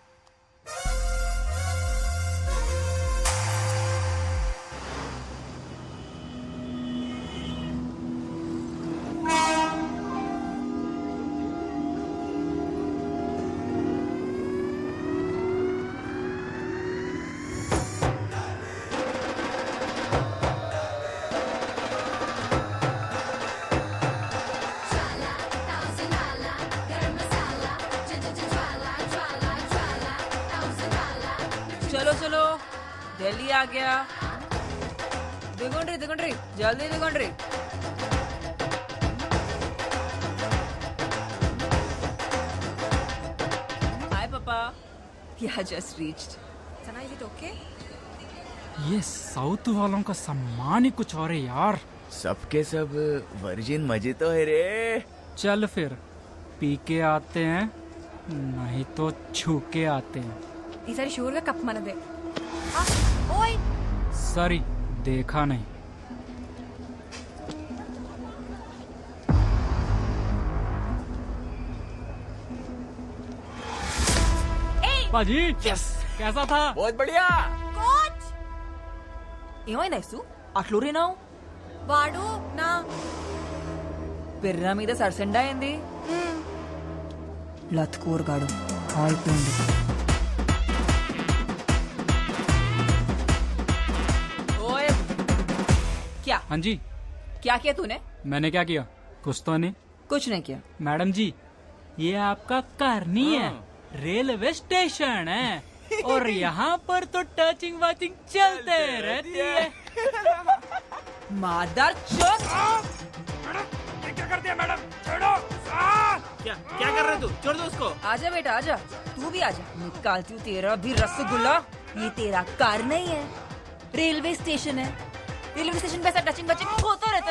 M: जल्दी आ गया दिगुंड्री जल्दी दिगुंड्री हाय पापा Yeah, just reached. Sana, is it okay?
N: ये साउथ वालों का सम्मान ही कुछ और है यार।
O: सबके सब वर्जिन मजे तो है रे।
N: चल फिर पी के आते हैं, नहीं तो छू के आते हैं।
D: ఈసారి షూర్ గా కప్ మనదే.
M: ఓయ్
N: सॉरी देखा नहीं। पाजी यस कैसा था?
O: बहुत बढ़िया।
M: కోచ్ ఏమైంది ఐసు అట్లూరినావు వాడు నా పిర్ర మీద సరసెండా అయింది లత్కూరగాడు అయిపోయింది ओए क्या
N: हाँ जी
M: क्या किया तूने?
N: मैंने क्या किया? कुछ तो नहीं।
M: कुछ नहीं किया।
N: मैडम जी ये आपका घर नहीं है, रेलवे स्टेशन है और यहाँ पर तो टचिंग वाचिंग चलते रहती है।
M: मादर चोद
N: क्या कर दिया मैडम? छोड़ो।
O: क्या कर रहे तू? छोड़ दो उसको।
M: आजा बेटा आजा तू भी आजा निकालती हूँ तेरा भी रसगुल्ला। ये तेरा कार नहीं है रेलवे स्टेशन है। रेलवे स्टेशन पे ऐसा टचिंग बचिंग होता रहता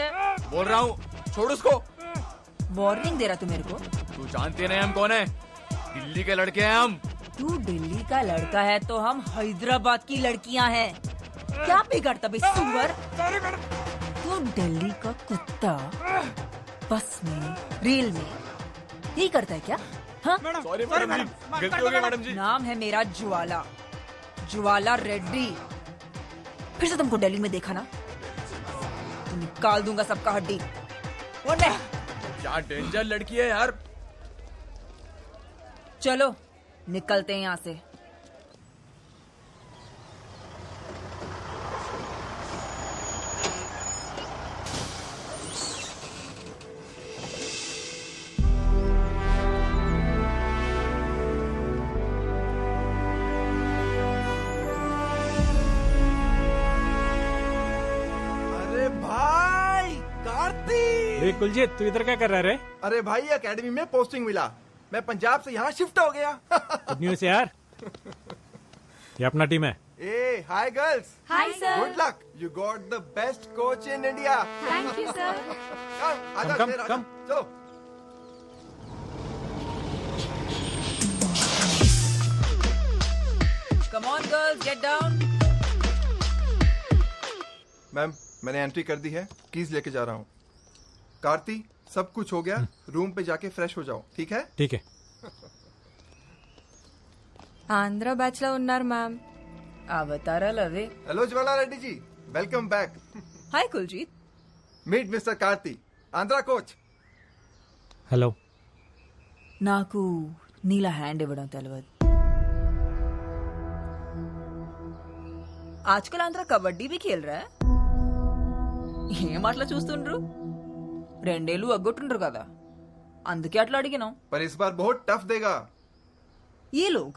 M: है।
O: बोल रहा हूँ छोड़ उसको।
M: वार्निंग दे रहा तू मेरे को?
O: तू जानते नहीं हम कौन है? दिल्ली के लड़के हैं हम।
M: तू दिल्ली का लड़का है तो हम हैदराबाद की लड़कियां हैं। क्या बिगड़ता बे सुअर? तू दिल्ली का कुत्ता बस में रेल में यही करता है क्या? हाँ?
O: सॉरी मैडम जी, गलती हो गई मैडम जी।
M: नाम है मेरा ज्वाला, ज्वाला रेड्डी। फिर से तुमको दिल्ली में देखा ना तो निकाल दूंगा सबका हड्डी।
O: क्या डेंजर लड़की है यार।
M: चलो निकलते हैं यहाँ से।
X: अरे भाई कार्तिक!
I: कुलजीत तू इधर क्या कर रहा है रे?
X: अरे भाई एकेडमी में पोस्टिंग मिला, मैं पंजाब से यहाँ शिफ्ट हो गया।
I: गुड न्यूज़ यार। ये अपना टीम है।
X: ए hi girls.
D: Hi, sir.
X: Good luck, you got the best coach in India.
D: Thank you, sir.
X: आजा
I: Come,
X: शेर, आजा।
I: come.
X: चलो।
M: Come on girls, get down.
X: Ma'am मैंने एंट्री कर दी है, कीज लेके जा रहा हूँ। कार्ती सब कुछ हो गया, रूम पे जाके फ्रेश हो जाओ, ठीक है?
I: ठीक है।
M: ఆంధ్ర బ్యాచ్ లో ఉన్నారు మ్యామ్ అవతారాలు అవే
X: hello Jwala Reddy ji, welcome back.
M: Hi Kuljeet
X: meet mister Karthi, Andhra coach.
I: Hello.
M: నాకు నీలా హ్యాండ్ ఇవ్వడం తెలియదు ఆజ్కల్ ఆంధ్ర కబడ్డీ भी खेल रहा है ఏం అట్లా చూస్తుండ్రు రెండేళ్ళు అగ్గొట్టుండ్రు కదా అందుకే అట్లా అడిగినాం
X: पर इस बार बहुत टफ देगा
M: ये लोग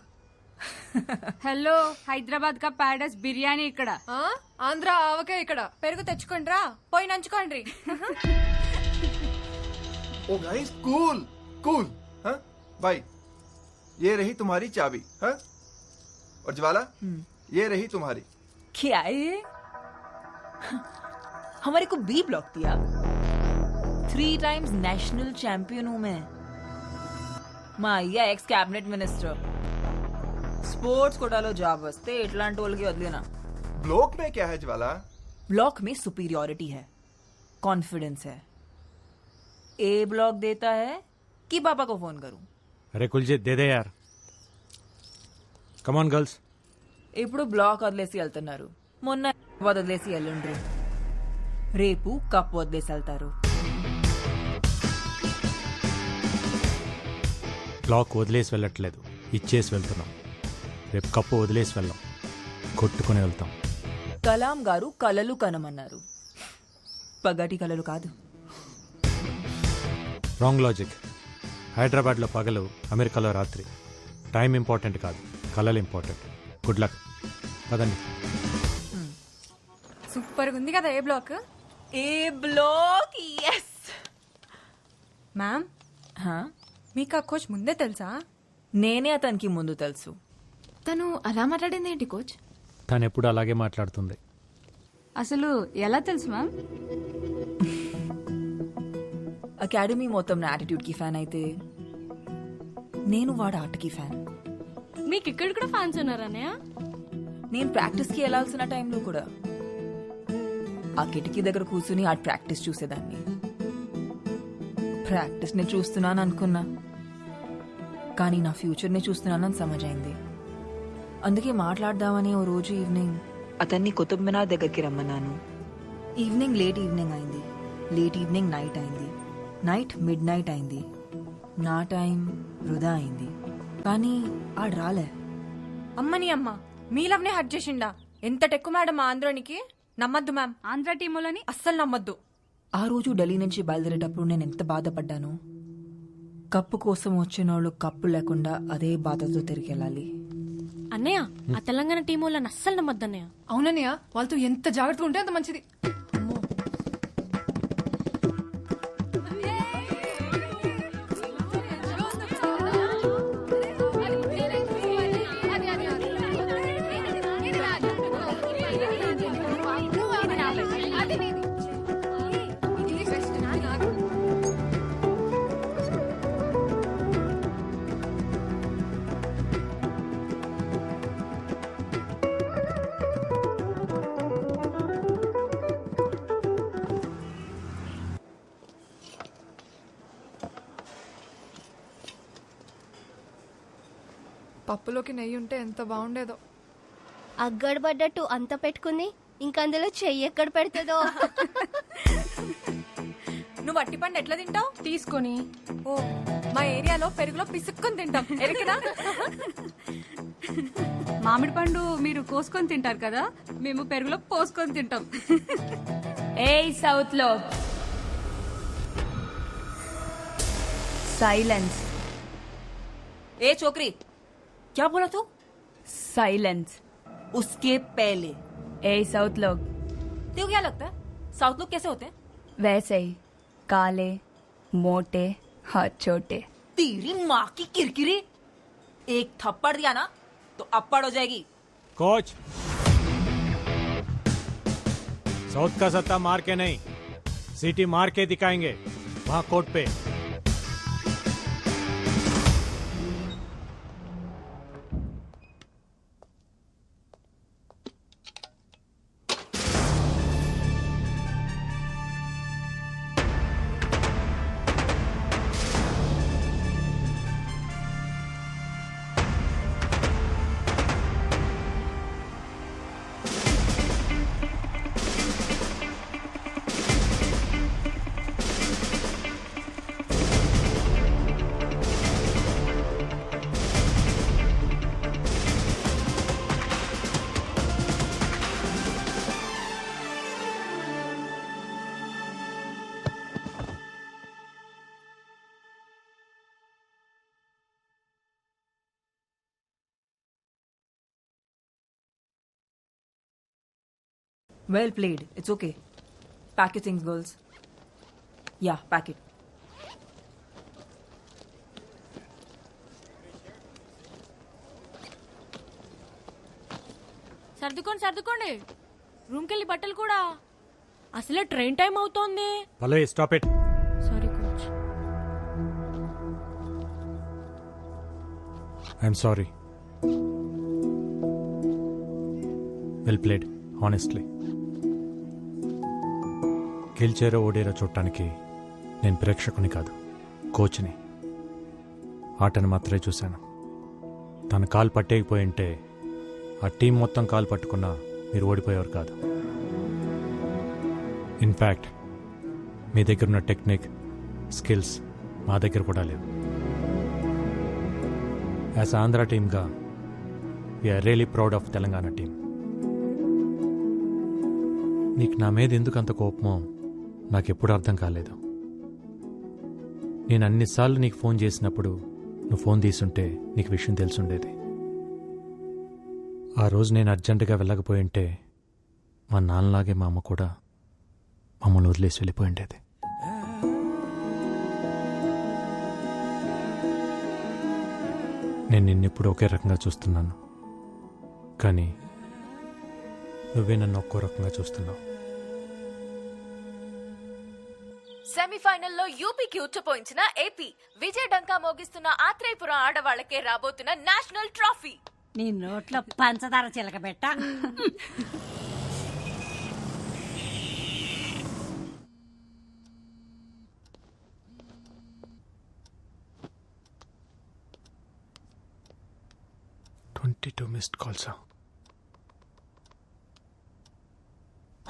D: హలో హైదరాబాద్ కా ప్యాడస్ బిర్యానీ ఇక్కడ.
G: ఆంధ్ర ఆవకే ఇక్కడ పెరుగు తెచ్చుకోండి రా పోయి నంచుకోండి.
X: ओ गाइस कूल कूल। हाँ भाई ये रही तुम्हारी चाबी। हाँ और ज्वाला ये रही तुम्हारी।
M: क्या है हमारे को बी ब्लॉक दिया 3 टाइम्स नेशनल चैंपियन हूं मैं మా అయ్య ఎక్స్ క్యాబినెట్ మినిస్టర్ స్పోర్ట్స్ కోటాలో జాబ్ వస్తే ఇట్లాంటి వాళ్ళకి వదిలేనా
X: ब्लॉक में क्या है ज्वाला?
M: ब्लॉक में सुपीरियोरिटी है कॉन्फिडेंस है ए ब्लॉक देता है कि पापा को फोन करूं
I: अरे कुलजीत दे दे यार। Come on girls.
M: ఇప్పుడు బ్లాక్ వదిలేసి వెళ్తున్నారు మొన్న వదిలేసి వెళ్ళండ్రు రేపు కప్ వదిలేసి వెళ్తారు
I: బ్లాక్ వదిలేసి వెళ్ళట్లేదు, ఇచ్చేసి వెళ్తున్నాం. రేపు కప్పు వదిలేసి వెళ్ళాం, కొట్టుకుని వెళ్తాం.
M: కలాం గారు కలలు కనమన్నారు పగటి కలలు కాదు.
I: Wrong logic. హైదరాబాద్లో పగలు, అమెరికాలో రాత్రి. టైం ఇంపార్టెంట్ కాదు, కలలు ఇంపార్టెంట్. Good luck. పదండి.
D: సూపర్ ఉంది కదా ఏ బ్లాక్?
M: ఏ బ్లాక్? ఎస్
D: మ్యామ్, మీకు ఆ కోచ్ ముందే తెలుసా?
M: నేనే అతనికి ముందు తెలుసు.
T: తను అలా మాట్లాడింది ఏంటి కోచ్?
I: తను ఎప్పుడు అలాగే మాట్లాడుతుంది.
D: అసలు ఎలా తెలుసు మ్యామ్?
M: అకాడమీ మొత్తం నా యాటిట్యూడ్ కి ఫ్యాన్ అయితే నేను వాడు ఆటకి ఫ్యాన్.
P: మీకు ఇక్కడ కూడా ఫ్యాన్స్ ఉన్నారన్నయ్య?
M: నేను ప్రాక్టీస్ కి వెళ్లాల్సిన టైంలో కూడా ఆ కిటికీ దగ్గర కూర్చుని ఆ ప్రాక్టీస్ చూసేదాన్ని. ప్రాక్టీస్ ని చూస్తున్నాను అనుకున్నా, కానీ నా ఫ్యూచర్ ని చూస్తున్నానని సమజైంది. అందుకే మాట్లాడదామని ఓ రోజు ఈవినింగ్ అతన్ని కుతుబ్ మినార్ దగ్గరికి రమ్మన్నాను. ఈవినింగ్ లేట్ ఈవినింగ్ అయింది, లేట్ ఈవినింగ్ నైట్ అయింది, నైట్ మిడ్ నైట్ అయింది, నా టైం వృధా అయింది. కానీ ఆడు రాలే.
D: అమ్మని అమ్మ, మీ లవ్నే హట్ చేసిండా? ఎంత టెక్కు మేడం ఆంధ్రానికి. నమ్మద్దు మ్యామ్, ఆంధ్ర టీములని అస్సలు నమ్మద్దు.
M: ఆ రోజు ఢిల్లీ నుంచి బయలుదేరేటప్పుడు నేను ఎంత బాధపడ్డాను. కప్పు కోసం వచ్చిన వాళ్ళు కప్పు లేకుండా అదే బాధతో తిరిగి వెళ్ళాలి.
P: అన్నయ్య, ఆ తెలంగాణ టీం వాళ్ళని అస్సలు నమ్మద్దన్నయ్య.
D: అవునన్నయ్య, వాళ్ళతో ఎంత జాగ్రత్తగా ఉంటే అంత మంచిది.
L: పప్పులోకి నెయ్యి ఉంటే ఎంత బాగుండేదో.
S: అగ్గడబడ్డట్టు అంత పెట్టుకుంది, ఇంకందులో చెయ్యి ఎక్కడ పెడుతుందో.
D: నువ్వు అట్టి పండు ఎట్లా తింటావు? తీసుకొని. ఓ, మా ఏరియాలో పెరుగులో పిసుక్కొని తింటాం. ఎరికనా? మామిడి పండు మీరు కోసుకొని తింటారు కదా, మేము పెరుగులో పోసుకొని తింటాం.
M: ఏ సౌత్ లో साइलेंस. ए छोकरी, क्या बोला तू? साइलेंस. उसके पहले ए साउथ लोग. तेरे को क्या लगता है साउथ लोग कैसे होते हैं?
R: वैसे ही, काले, मोटे, हाथ छोटे.
M: तेरी माँ की किरकिरी. एक थप्पड़ दिया ना तो अप्पड़ हो जाएगी.
I: कोच, साउथ का सत्ता मार के नहीं, सिटी मार के दिखाएंगे वहां कोर्ट पे.
M: Well played. It's okay. Pack your things, girls. Yeah, pack it.
P: సర్దుకోండి రూమ్కి వెళ్ళి బట్టలు కూడా. అసలే ట్రైన్ టైం అవుతోంది.
I: Pallavi, stop it.
P: Sorry coach.
I: I'm sorry. Well played, honestly. గెలిచారో ఓడేరో చూడటానికి నేను ప్రేక్షకుని కాదు, కోచ్ని. ఆటను మాత్రమే చూశాను. తను కాలు పట్టేయకపోయింటే ఆ టీం మొత్తం కాలు పట్టుకున్నా మీరు ఓడిపోయేవారు కాదు. ఇన్ఫ్యాక్ట్ మీ దగ్గర ఉన్న టెక్నిక్, స్కిల్స్ మా దగ్గర కూడా లేవు. యాజ్ ఆంధ్ర టీమ్గా we are really proud of Telangana team. నీకు నా మీద ఎందుకు అంత కోపమో నాకెప్పుడు అర్థం కాలేదు. నేను అన్నిసార్లు నీకు ఫోన్ చేసినప్పుడు నువ్వు ఫోన్ తీసుంటే నీకు విషయం తెలుసుండేది. ఆ రోజు నేను అర్జెంటుగా వెళ్ళకపోయి ఉంటే మా నాన్నలాగే మా అమ్మ కూడా మమ్మల్ని వదిలేసి వెళ్ళిపోయి ఉండేది. నేను నిన్నెప్పుడు ఒకే రకంగా చూస్తున్నాను, కానీ నువ్వే నన్ను ఒక్కో రకంగా చూస్తున్నావు.
T: సెమీఫైనల్లో యూపీకి ఉచ్చపోయించిన ఏపీ, విజయ డంకా మోగిస్తున్న ఆత్రేయపురం ఆడవాళ్లకే రాబోతున్న నేషనల్ ట్రోఫీ.
Q: నీ నోట్లో పంచదార చిలకబెట్ట.
I: మిస్డ్ కాల్సా?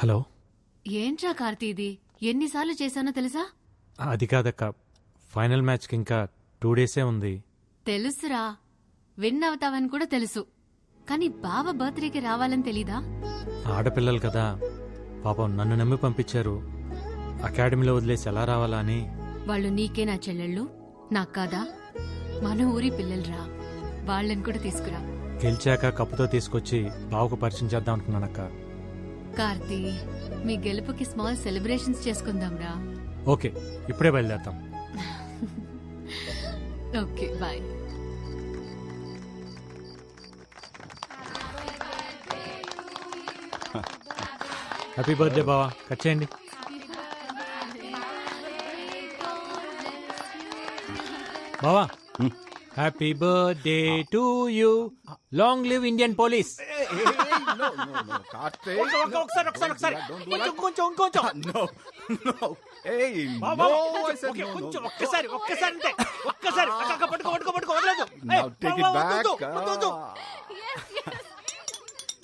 I: హలో,
P: ఏంట్రా కార్తీ ఇది? ఎన్నిసార్లు చేశానో తెలుసా?
I: అది కాదక్క, ఫైనల్ మ్యాచ్కి ఇంకా 2 డేసే ఉంది.
P: తెలుసురా, విన్ అవుతావని కూడా తెలుసు, కానీ బావ బర్త్డేకి రావాలని తెలీదా?
I: ఆడపిల్లలు కదా పాపం, నన్ను నమ్మి పంపించారు. అకాడమీలో వదిలేసి ఎలా రావాలా అని.
P: వాళ్ళు నీకే నా చెల్లెళ్ళు, నాకు కాదా? మన ఊరి పిల్లలురా, వాళ్ళని కూడా తీసుకురా.
I: గెలిచాక కప్పుతో తీసుకొచ్చి బావకు పరిచయం చేద్దాం అనుకున్నానక్క.
P: కార్తీ, మీ గెలుపుకి స్మాల్ సెలబ్రేషన్స్ చేసుకుందాంరా.
I: ఓకే, ఇప్పుడే బయలుదేరతాం.
P: Okay, bye.
I: హ్యాపీ బర్త్డే బావా, కట్ చేయండి. బావా, happy birthday to you, long live Indian police.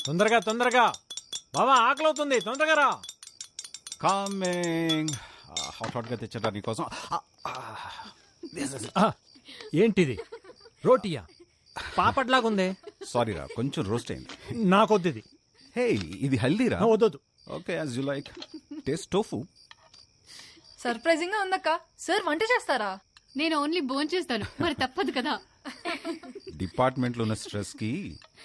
I: తొందరగా తొందరగా బావా, ఆకలి అవుతుంది, తొందరగా రా.
K: కమింగ్. హాట్ గా తెచ్చరా నీకోసం.
I: ఏంటిది, రోటీయా? పాపట్లాగుందే.
K: సారీ రా, కొంచెం రోస్ట్ అయింది.
I: నాకొద్దు ఇది.
K: హే, ఇది హెల్దీరా.
I: వద్దొద్దు.
K: Okay, as you like. Taste tofu.
L: Surprising గా ఉందక్క. సార్ వంట చేస్తారా?
P: నేను ఓన్లీ భోంచేస్తాను, మరి తప్పదు కదా.
K: డిపార్ట్మెంట్ లో ఉన్న స్ట్రెస్ కి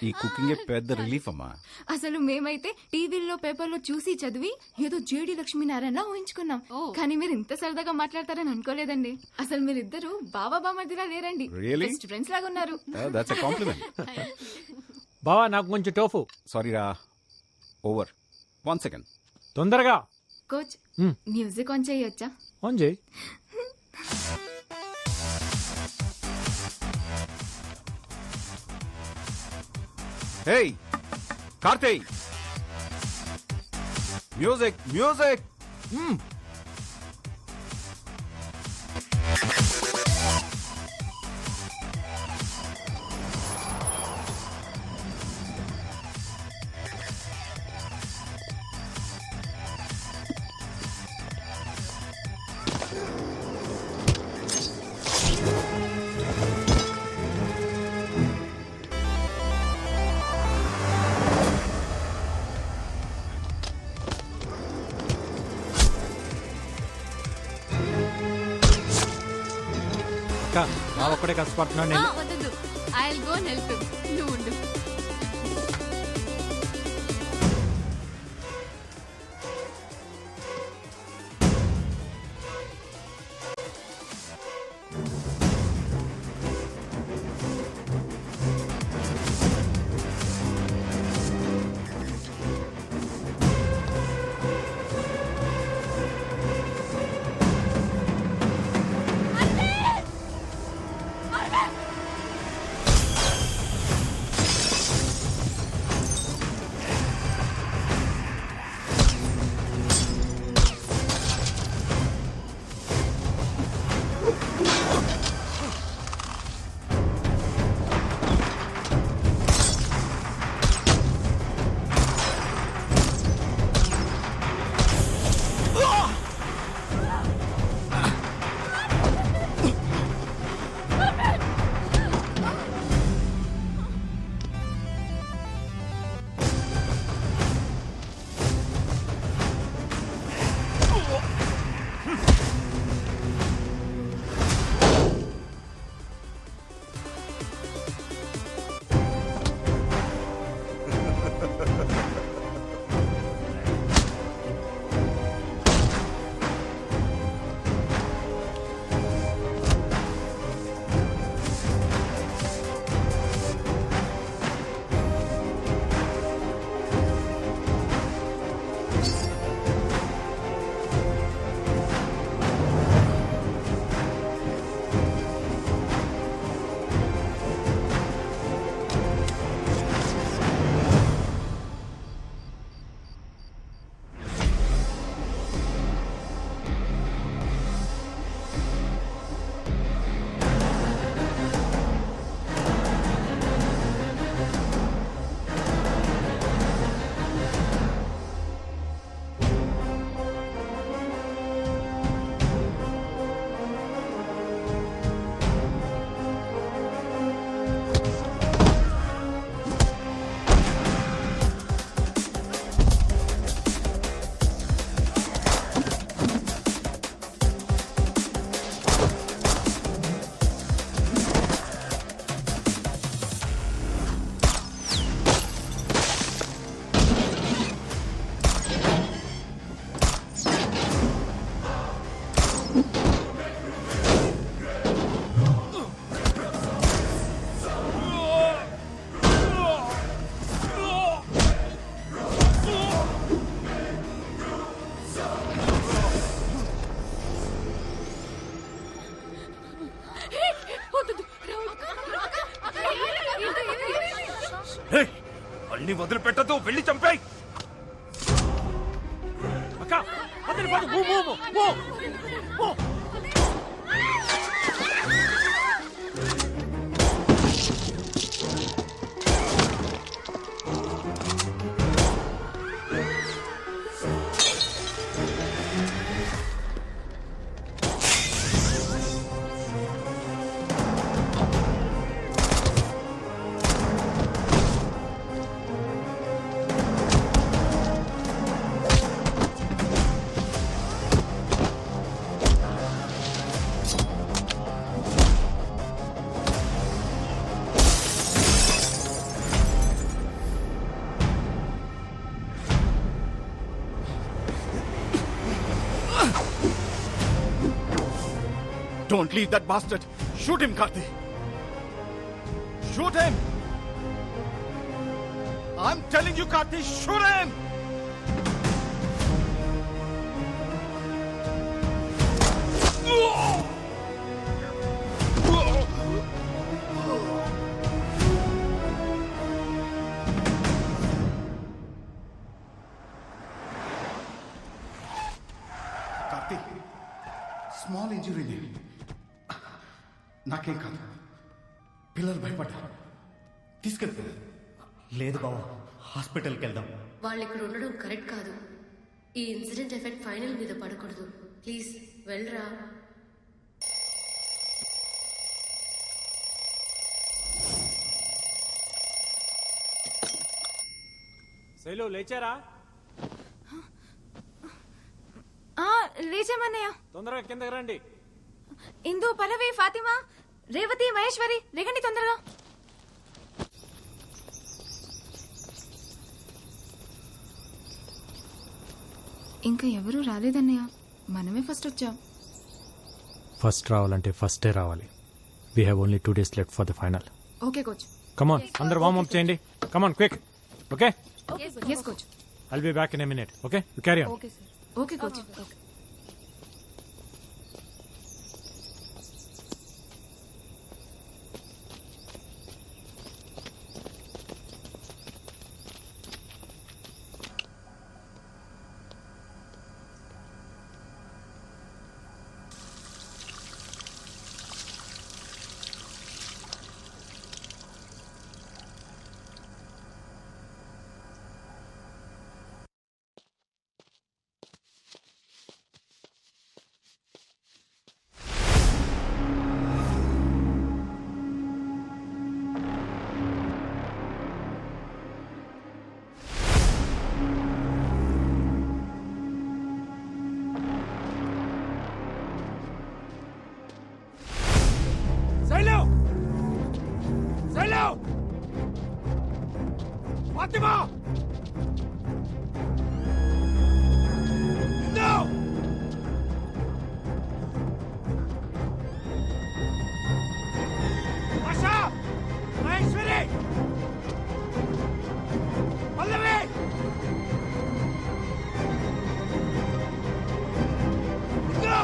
K: ఈ కుకింగ్ పెద్ద రిలీఫ్ అమ్మా.
T: అసలు మేమైతే టీవీలో పేపర్లో చూసి చదివి ఏదో జేడి లక్ష్మీనారాయణ ఊహించుకున్నాం, కానీ మీరు ఇంత సరదాగా మాట్లాడతారని అనుకోలేదండి. అసలు మీరిద్దరు బావా బామర్దిలా లేరండి,
K: Really?
T: బెస్ట్ ఫ్రెండ్స్ లాగా ఉన్నారు.
K: That's a compliment.
I: బావా, నాకు కొంచెం టోఫు.
K: సారీ రా, ఓవర్. 1 సెకండ్.
I: తొందరగా.
T: కోచ్, మ్యూజిక్ ఆన్ చేయొచ్చా?
I: ఆన్ చేయి.
K: హే కార్తీక్, మ్యూజిక్ మ్యూజిక్.
I: అక్క, బావ ఒక్కడే కష్టపడుతున్నాను నేను.
P: వద్దు, I will go and help him. నువ్వు ఉండు.
F: వాడిని వదిలిపెట్టదు, వెళ్ళి చంపేయ్.
I: అక్క అతని పడు move move move move.
B: Don't leave that bastard. Shoot him, Karthi. Shoot him. I'm telling you, Karthi, shoot him. Karthi, small injury there. నాకేం కాదు, పిల్లలు భయపడ్డారు, తీసుకెళ్తా.
H: లేదు బావ, హాస్పిటల్కి వెళ్దాం.
J: వాళ్ళు ఇక్కడ ఉండడం కరెక్ట్ కాదు. ఈ ఇన్సిడెంట్ ఎఫెక్ట్ ఫైనల్ మీద పడకూడదు. ప్లీజ్ వెళ్ళరా.
I: శైలు లేచారా?
D: లేచామన్నయ్య.
I: తొందరగా కిందకి రండి.
D: ఇందు, పల్లవి, ఫాతిమా, రేవతి, మహేశ్వరి, రేగండి తొందరగా. ఇంకా ఎవరూ రాలేదన్నయ్య, మనమే ఫస్ట్ వచ్చాం.
I: ఫస్ట్ రావాలంటే ఫస్టే రావాలి. We have only 2 days left for the final.
D: Okay coach.
I: Come on, అందరు వార్మ్ అప్ చేయండి. Come on quick. Okay,
D: yes coach.
I: I'll be back in a minute. Okay, you carry on.
D: Okay sir. Okay coach. Okay.
A: Fatima! Indu! Asha! Maheshwari! Pallavi! Indu!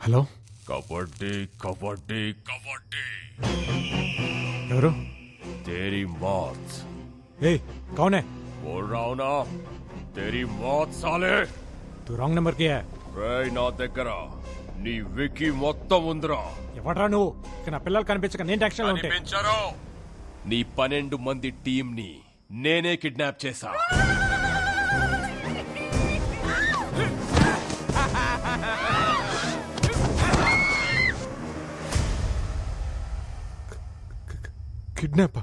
I: Hello,
F: kabaddi kabaddi kabaddi.
I: ఎవరు?
F: तेरी मौत.
I: ఏ कौन है?
F: बोल रहा हूं ना, तेरी मौत साले.
I: तू रॉन्ग नंबर की है.
F: రేయ్, నా దగ్గర నీ వికీ మొత్తం ఉందిరా.
I: ఎవడ్రా నువ్వు? ఇక నా పిల్లలు కనిపించక నేను టెన్షన్ లో ఉంటే.
F: కనిపించరు. నీ 12 మంది టీం ని నేనే కిడ్నాప్ చేశా.
I: కిడ్నాప్?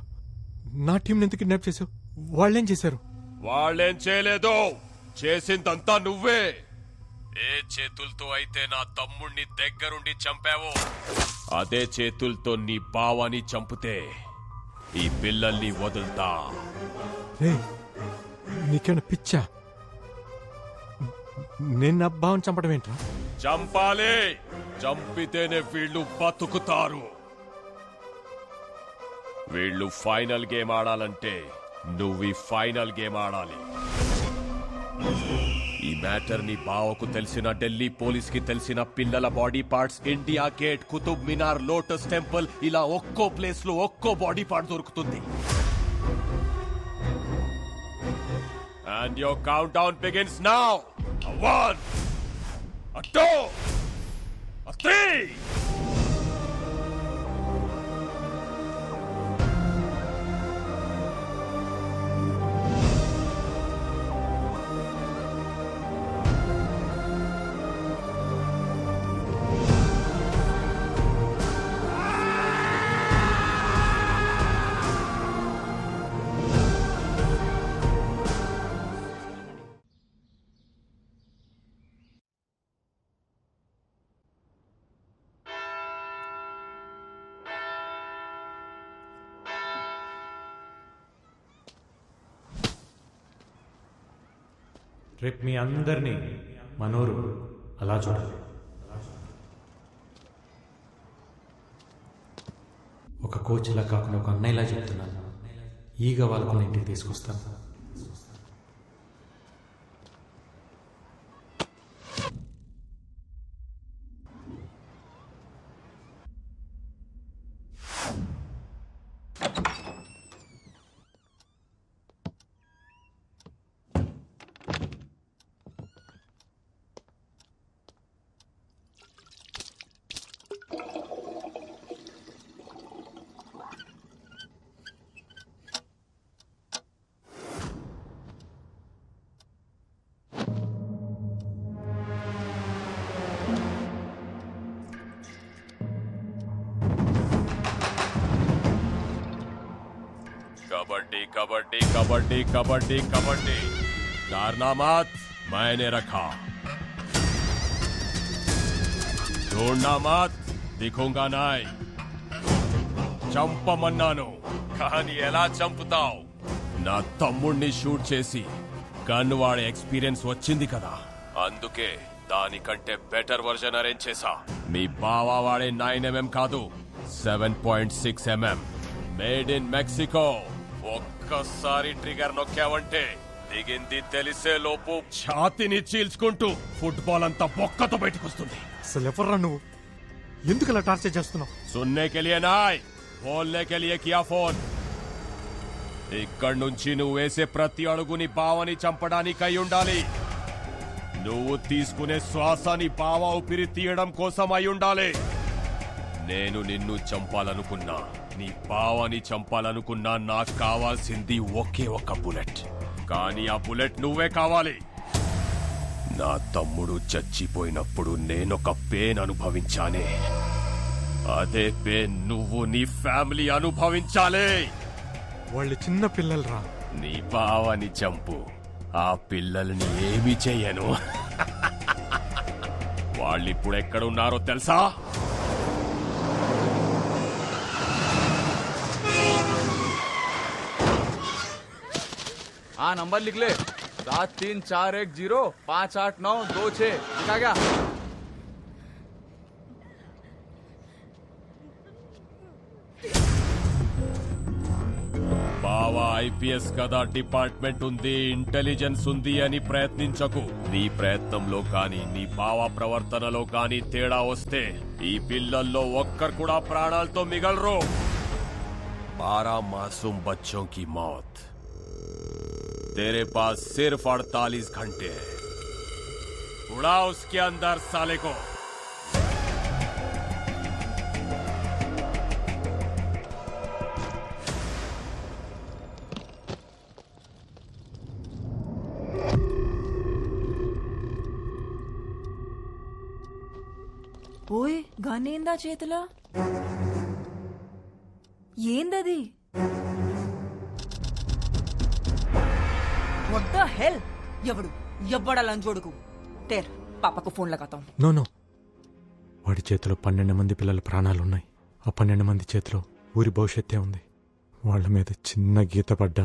I: నా టీం ఎందుకు కిడ్నాప్ చేసావు? వాళ్ళేం చేశారు?
F: వాళ్ళేం చేయలేదు, చేసిందంతా నువ్వే. ఏ చేతులతో అయితే నా తమ్ముణ్ణి దగ్గరుండి చంపావో అదే చేతులతో నీ బావని చంపితే ఈ పిల్లల్ని వదులుతా.
I: నీకేమైనా పిచ్చా? నేను నా బావని చంపడం ఏంట్రా?
F: చంపాలి. చంపితేనే వీళ్ళు బతుకుతారు. వీళ్ళు ఫైనల్ గేమ్ ఆడాలంటే నువ్వు ఈ ఫైనల్ గేమ్ ఆడాలి. ఈ మ్యాటర్ ని బావకు తెలిసిన, ఢిల్లీ పోలీస్ కి తెలిసిన, పిల్లల body parts India Gate, Qutub Minar, Lotus Temple ఇలా ఒక్కో ప్లేస్ లో ఒక్కో బాడీ పార్ట్ దొరుకుతుంది. And your countdown begins now. A 1, a 2, a 3.
I: రేపు మీ అందరినీ మనోరు అలా చూడాలి. ఒక కోచ్లా కాకుండా ఒక అన్నయ్యలా చెప్తున్నాను. ఈగ వాళ్ళకు ఇంటికి తీసుకొస్తాను.
F: कबड्डी कबड्डी कबड्डी कबड्डी कबड्डी कारनामात मैंने रखा, ढूंढना मत, दिखूंगा नहीं. చంపమన్నాను కానీ ఎలా చంపుతావు? నా తమ్ముణ్ణి షూట్ చేసి గన్ వాడే ఎక్స్పీరియన్స్ వచ్చింది కదా, అందుకే దానికంటే బెటర్ వర్జన్ అరేంజ్ చేశా. మీ బావా వాడే 9mm కాదు, 7.6mm మేడ్ ఇన్ మెక్సికో. ఒక్కసారి ట్రిగర్ నొక్కావంటే దిగింది తెలిసే లోపు ఛాతిని చీల్చుకుంటూ ఫుట్బాల్ అంతా బొక్కతో బయటకు వస్తుంది.
I: అసలు ఎవర్రా నువ్వు? ఎందుకు అలా టార్చర్ చేస్తున్నావు?
F: సున్నే కే లియే నాయ్, బోల్నే కే లియే కియా ఫోన్. ఇక్కడి నుంచి నువ్వు వేసే ప్రతి అడుగుని బావని చంపడానికి అయి ఉండాలి. నువ్వు తీసుకునే శ్వాసని బావ ఊపిరి తీయడం కోసం అయి ఉండాలి. నేను నిన్ను చంపాలనుకున్నా, నీ బావని చంపాలనుకున్నా, నాకు కావాల్సింది ఒకే ఒక బుల్లెట్. కానీ ఆ బుల్లెట్ నువ్వే కావాలి. నా తమ్ముడు చచ్చిపోయినప్పుడు నేనొక పెయిన్ అనుభవించానే, అదే పెయిన్ నువ్వు నీ ఫ్యామిలీ అనుభవించాలి.
I: వాళ్ళు చిన్న పిల్లలు రా.
F: నీ బావని చంపు, ఆ పిల్లల్ని ఏమి చెయ్యను. వాళ్ళిప్పుడు ఎక్కడున్నారో తెలుసా?
O: हाँ नंबर लिख ले, 7341058926. लिखा क्या?
F: బావా ఐపీఎస్ కదా, డిపార్ట్మెంట్ ఉంది, ఇంటెలిజెన్స్ ఉంది అని ప్రయత్నించకు. నీ ప్రయత్నంలో కానీ నీ బావా ప్రవర్తనలో కానీ తేడా వస్తే ఈ పిల్లల్లో ఒక్కరు కూడా ప్రాణాలతో మిగలరు. 12 मासूम बच्चों की मौत, तेरे पास सिर्फ 48 घंटे है. उड़ा उसके अंदर साले को.
D: ఓయ్ గనేందా చేతిలో? ఏందది?
M: What the hell? ఎవడు ये बड़ा लंचोड़ को तेर पापा को फोन लगाता हूँ.
I: నో నో, వాడి చేతిలో 12 మంది పిల్లల ప్రాణాలున్నాయి. ఆ 12 మంది చేతిలో ఊరి భవిష్యత్తే ఉంది. వాళ్ళ మీద చిన్న గీత పడ్డా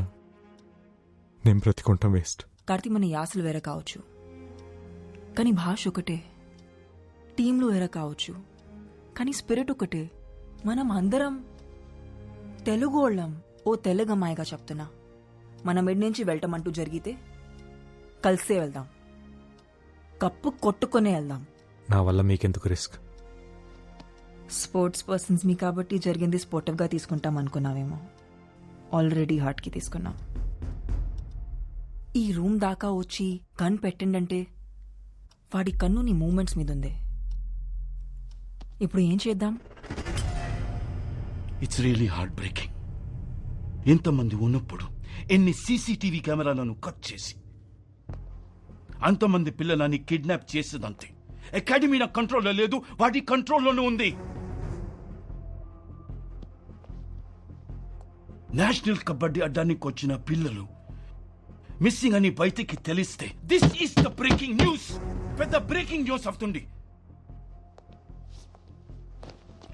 I: నేను బ్రతికుంటాం వేస్ట్.
M: కార్తీ మన యాసలు వేరే కావచ్చు, కానీ భాష ఒకటే. టీంలో వేరే కావచ్చు, కానీ స్పిరిట్ ఒకటే. మనం అందరం తెలుగు వాళ్ళం. ఓ తెలుగు అమ్మాయిగా చెప్తున్నా, మన మిడ్ నుంచి వెళ్ళటమంటూ జరిగితే కలిసే వెళ్దాం, కప్పు కొట్టుకునే వెళ్దాం.
I: నా వల్ల మీకెందుకు రిస్క్?
M: స్పోర్ట్స్ పర్సన్స్ మీ కాబట్టి జరిగింది స్పోర్టివ్గా తీసుకుంటాం అనుకున్నావేమో. ఆల్రెడీ హార్ట్కి తీసుకున్నాం. ఈ రూమ్ దాకా వచ్చి గన్ పెట్టిండంటే వాడి కన్ను నీ మూమెంట్స్ మీద ఉంది. ఇప్పుడు ఏం చేద్దాం?
A: It's really heart breaking. ఎంతమంది ఉన్నప్పుడు ఎన్ని సీసీటీవీ కెమెరాలను కట్ చేసి అంతమంది పిల్లలని కిడ్నాప్ చేసేదంతే. అకాడమీ నా కంట్రోల్లో లేదు, వాడి కంట్రోల్లోనే ఉంది. నేషనల్ కబడ్డీ అడ్డానికి వచ్చిన పిల్లలు మిస్సింగ్ అని బయటికి తెలిస్తే this is the breaking news. పెద్ద బ్రేకింగ్ న్యూస్ అవుతుంది.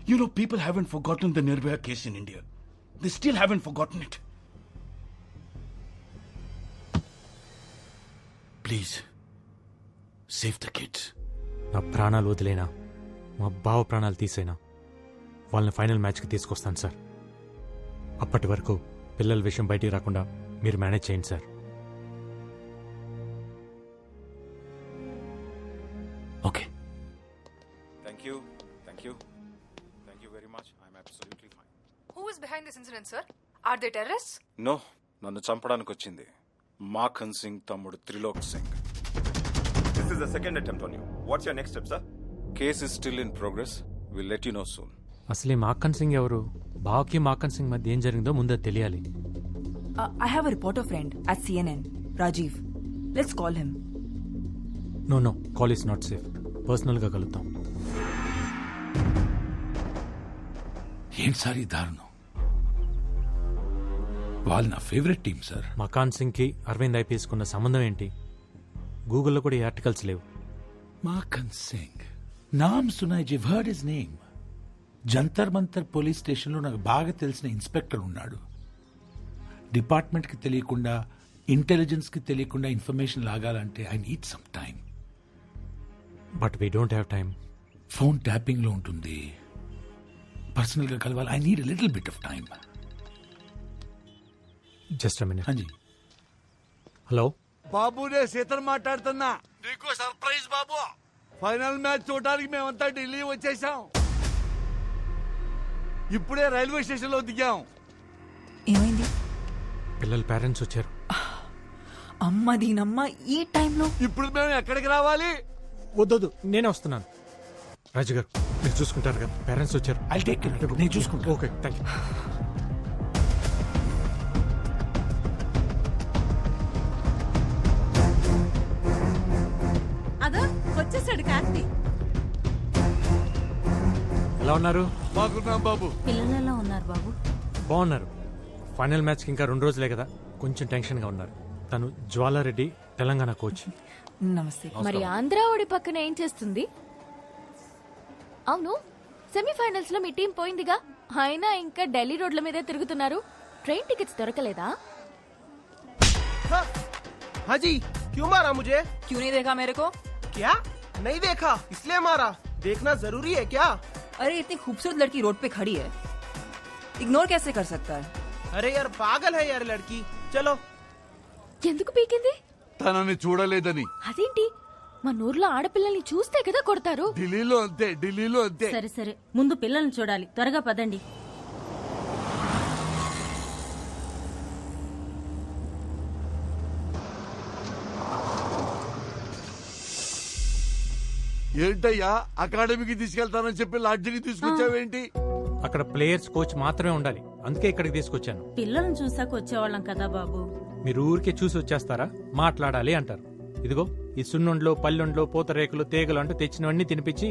A: You know, people haven't forgotten the Nirbhaya case in India. They still haven't forgotten it. Please, save the kids.
I: నా ప్రాణాలు వదిలేనా, మా బావ ప్రాణాలు తీసేనా, వాళ్ళని ఫైనల్ మ్యాచ్కి తీసుకొస్తాను సార్. అప్పటి వరకు పిల్లల విషయం బయటికి రాకుండా మీరు మేనేజ్ చేయండి sir.
A: Okay.
K: Thank you, thank you, thank you very much. I'm absolutely fine.
L: Who is behind this incident, sir? Are they terrorists?
K: No, నన్ను చంపడానికి వచ్చింది మాఖన్ సింగ్ తమ్ముడు Trilok Singh.
C: This is the second attempt on you. What's your next step, sir?
K: Case is still in progress. Will let you know soon.
I: అసలు ఈ మాక్కన్ సింగ్ ఎవరు? బావకి మాక్కన్ సింగ్ మధ్య ఏం జరిగిందో ముందే తెలియాలి.
M: I have a reporter friend at CNN, Rajiv. Let's call him.
I: No no, call is not safe. పర్సనల్గా కలుద్దాం.
A: ఏంటి సార్ ఈ దారుణం? వాళ్ళు నా ఫేవరెట్ టీం సార్.
I: మకాన్ సింగ్కి అరవింద్ ఐపీఎస్ కున్న సంబంధం ఏంటి? గూగుల్లో కూడా ఈ ఆర్టికల్స్ లేవు.
A: మాఖన్ సింగ్ నామ్ సునాయ్ జివ్ heard his name. Jantar Mantar police స్టేషన్లో నాకు బాగా తెలిసిన ఇన్స్పెక్టర్ ఉన్నాడు. డిపార్ట్మెంట్కి తెలియకుండా, ఇంటెలిజెన్స్కి తెలియకుండా ఇన్ఫర్మేషన్ లాగాలంటే I need some time.
I: But we don't have time.
A: Phone ట్యాపింగ్లో ఉంటుంది. పర్సనల్గా కలవాలి. I need little bit of time.
I: Just a minute.
A: హాంజీ.
I: హలో
A: బాబునే సీతను మాట్లాడుతున్నా. నీకు సర్ప్రైజ్ బాబు. ఫైనల్ మ్యాచ్ చూడడానికి మేమంతా ఢిల్లీ వచ్చేసాం. ఇప్పుడే రైల్వే స్టేషన్ లో దిగాం.
M: ఏమైంది?
I: పిల్లల పేరెంట్స్ వచ్చారు.
M: అమ్మ దీనమ్మ ఈ టైంలో.
A: ఇప్పుడు మేము ఎక్కడికి రావాలి?
I: వద్దొద్దు, నేనే వస్తున్నాను. రాజు గారు మీరు చూసుకుంటారు కదా, పేరెంట్స్ వచ్చారు.
A: I take care. నేను చూసుకుంటా.
I: Okay, thank you.
Q: అదో వచ్చేసాడు కార్తీ.
I: ఎలా ఉన్నారు?
A: బాగున్నాం బాబు.
Q: పిల్లలు ఎలా ఉన్నారు బాబు?
I: బాగున్నారు. ఫైనల్ మ్యాచ్కి ఇంకా 2 రోజులే కదా, కొంచెం టెన్షన్గా ఉన్నారు. తను జ్వాలారెడ్డి, తెలంగాణ కోచ్.
M: నమస్తే.
T: మరి ఆంధ్రావుడి పక్కన ఏం చేస్తుంది? అవును, సెమీఫైనల్స్ లో మీ టీం పోయిందిగా, అయినా ఇంకా ఢిల్లీ రోడ్ల మీదే తిరుగుతున్నారు. ట్రైన్ టికెట్స్ దొరకలేదా?
E: हाँ जी, क्यों मारा मुझे?
M: क्यों नहीं देखा मेरे को?
E: क्या नहीं देखा इसलिए मारा? देखना जरूरी है क्या?
M: अरे इतनी खूबसूरत लड़की रोड पे खड़ी है, इग्नोर कैसे कर सकता है?
E: अरे यार पागल है यार लड़की. चलो.
T: ఎందుకు పీకింది?
A: తనని చూడలేదని.
T: అదేంటి, మన ఊర్లో ఆడపిల్లల్ని చూస్తే కదా కొడతారు.
A: ఢిల్లీలో అంతే, ఢిల్లీలో అంతే.
Q: సరే సరే, ముందు పిల్లల్ని చూడాలి, త్వరగా పదండి.
A: ఏంటయ్యా అకాడమీకి తీసుకెళ్తానని చెప్పి లాడ్జికి తీసుకొచ్చావేంటి?
I: అక్కడ ప్లేయర్స్ కోచ్ మాత్రమే ఉండాలి, అందుకే ఇక్కడికి తీసుకొచ్చాను.
Q: పిల్లల్ని చూసాక వచ్చేవాళ్ళం కదా బాబు.
I: మీరు ఊరికే చూసి వచ్చేస్తారా? మాట్లాడాలి అంటారు. ఇదిగో ఈ సున్నుండ్లు, పల్లెండ్లు, పూతరేకులు, తీగలు అంటూ తెచ్చినవన్నీ తినిపించి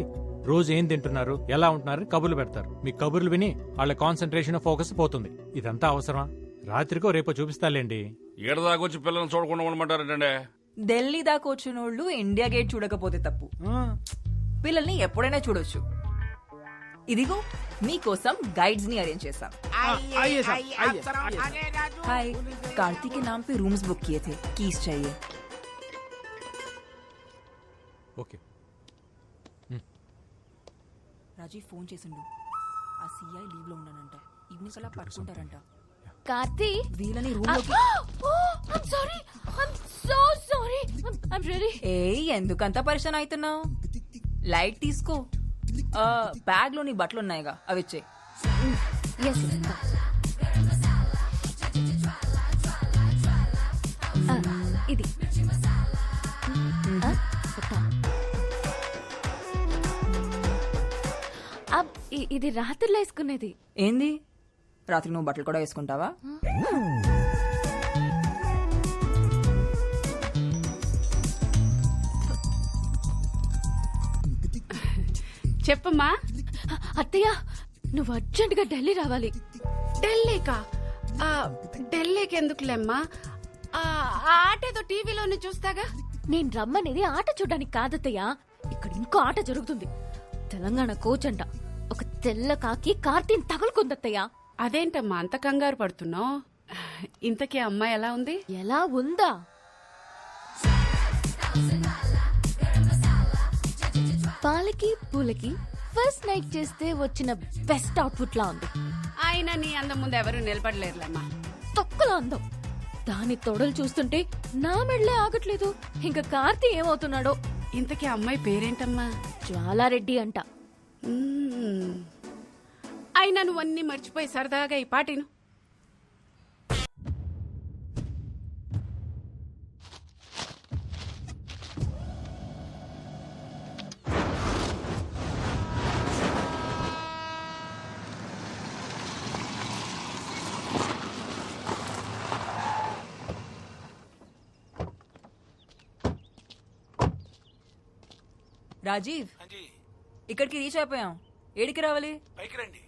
I: రోజు ఏం తింటున్నారు, ఎలా ఉంటున్నారు కబుర్లు పెడతారు. మీ కబుర్లు విని వాళ్ళ కాన్సన్ట్రేషన్, ఫోకస్ పోతుంది. ఇదంతా అవసరమా? రాత్రికో రేపో చూపిస్తాలేండి.
U: ఏడదాకొచ్చి పిల్లల్ని చూడకుండా ఉండమంటారంటే
M: ఢిల్లీ దాకా వచ్చిన వాళ్ళు ఇండియా గేట్ చూడకపోతే తప్పు. పిల్లల్ని ఎప్పుడైనా చూడొచ్చు. ఇదిగో మీకోసం గైడ్స్ ని अरेंज చేశాం. हाय, कार्तिक के नाम पे रूम्स बुक किए थे, कीज चाहिए.
I: ఓకే.
M: రాజీవ్ ఫోన్ చేసిండు. ఆ సిఐ లీవ్ లో ఉన్నానంట. ఈవినింగ్ కల్లా పట్టుకుంటారంట.
T: కార్తీ
M: వీళ్ళని రూమ్ లోకి ఏ ఎందుకంత పరిచయం అవుతున్నావు? లైట్ తీసుకో. బ్యాగ్ లో నీ బట్టలు ఉన్నాయిగా, అవి ఇచ్చే.
T: ఇది ఇది రాత్రిలో వేసుకునేది.
M: ఏంది, రాత్రి నువ్వు బట్టలు కూడా వేసుకుంటావా?
N: చెప్పమ్మా.
T: అత్తయ్య, నువ్వు అర్జెంట్ గా ఢిల్లీ రావాలి.
N: ఢిల్లీకా? ఢిల్లీకి ఎందుకులేమ్మా, ఆటేదో టీవీలోనే చూస్తాగా.
T: నేను రమ్మనేది ఆట చూడడానికి కాదత్తయ్య, ఇక్కడ ఇంకో ఆట జరుగుతుంది. తెలంగాణ కోచ్ అంట, ఒక తెల్ల కాకి కార్తీని తగులుకుందత్తయ్య.
N: అదేంటమ్మా అంత కంగారు పడుతున్నావు? ఇంతకీ అమ్మాయి ఎలా ఉంది?
T: ఎలా ఉందా? పాలకి పూలకి ఫస్ట్ నైట్ చేస్తే వచ్చిన బెస్ట్ అవుట్ఫుట్ లా ఉంది.
N: ఆయన నీ అందం ముందు ఎవరు నిలబడలేరులేమ్మా.
T: తొక్కలో అందం. దాని తొడలు చూస్తుంటే నా మెడలే ఆగట్లేదు. ఇంకా కార్తీ ఏమవుతున్నాడో.
N: ఇంతకీ అమ్మాయి పేరేంటమ్మా?
T: జ్వాలారెడ్డి అంట.
N: అయినా నువ్వన్నీ మర్చిపోయి సరదాగా ఈ పాటిను.
M: రాజీవ్, ఇక్కడికి రీచ్ అయిపోయాం. ఏడికి రావాలి?
A: పైకి రండి.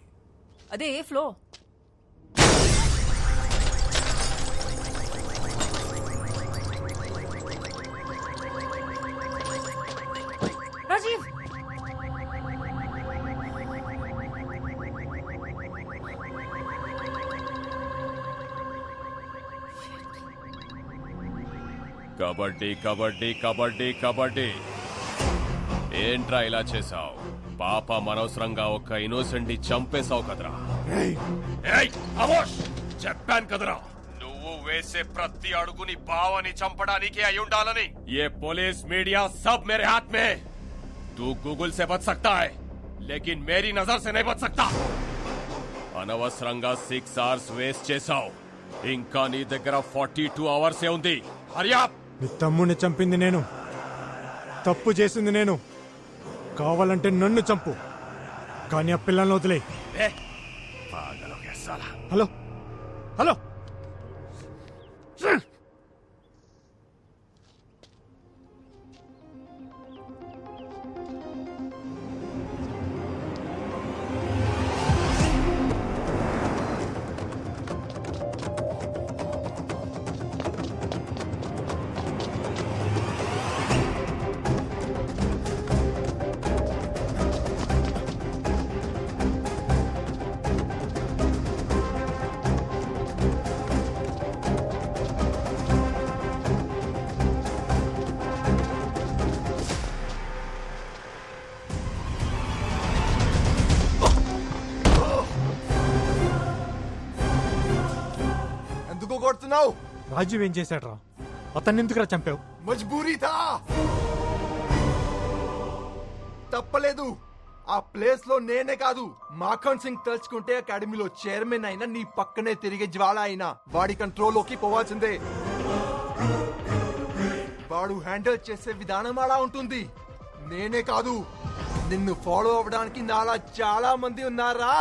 M: అదే ఏ ఫ్లో? రాజీవ్,
F: కబడ్డీ కబడ్డీ కబడ్డీ కబడ్డీ. ఏంట్రా ఇలా చేసావు? పాప అనవసరంగా ఒక ఇన్నోసెంట్ ని చంపేశావు కదరా. చెప్పాను కదరా, నువ్వు వేసే ప్రతి అడుగుని బావని చంపడానికి అయి ఉండాలని. ये पुलिस मीडिया सब मेरे हाथ में. तू गूगल से बच सकता है, लेकिन मेरी नजर से नहीं बच सकता. అనవసరంగా 6 hours వేస్ట్ చేశావు. ఇంకా నీ దగ్గర 42 hours ఉంది. హరియా.
I: నీ తమ్ముడిని చంపింది నేను, తప్పు చేసింది నేను. కావాలంటే నన్ను చంపు, కానీ ఆ పిల్లల్ని వదిలే. హలో హలో,
X: కొడుతున్నావు?
I: రాజీవ్ ఏం చేశాడ్రా? అతన్ని ఎందుకురా చంపావు?
X: మజ్బూరీ థా. తప్పలేదు. ఆ ప్లేస్ లో నేనే కాదు, మాఖన్ సింగ్ తలుచుకుంటే అకాడమీలో చైర్మన్ అయినా నీ పక్కనే తిరిగే జ్వాల అయినా వాడి కంట్రోల్లోకి పోవాల్సిందే. వాడు హ్యాండిల్ చేసే విధానం అలా ఉంటుంది. నేనే కాదు, నిన్ను ఫాలో అవ్వడానికి నాలా చాలా మంది ఉన్నారా.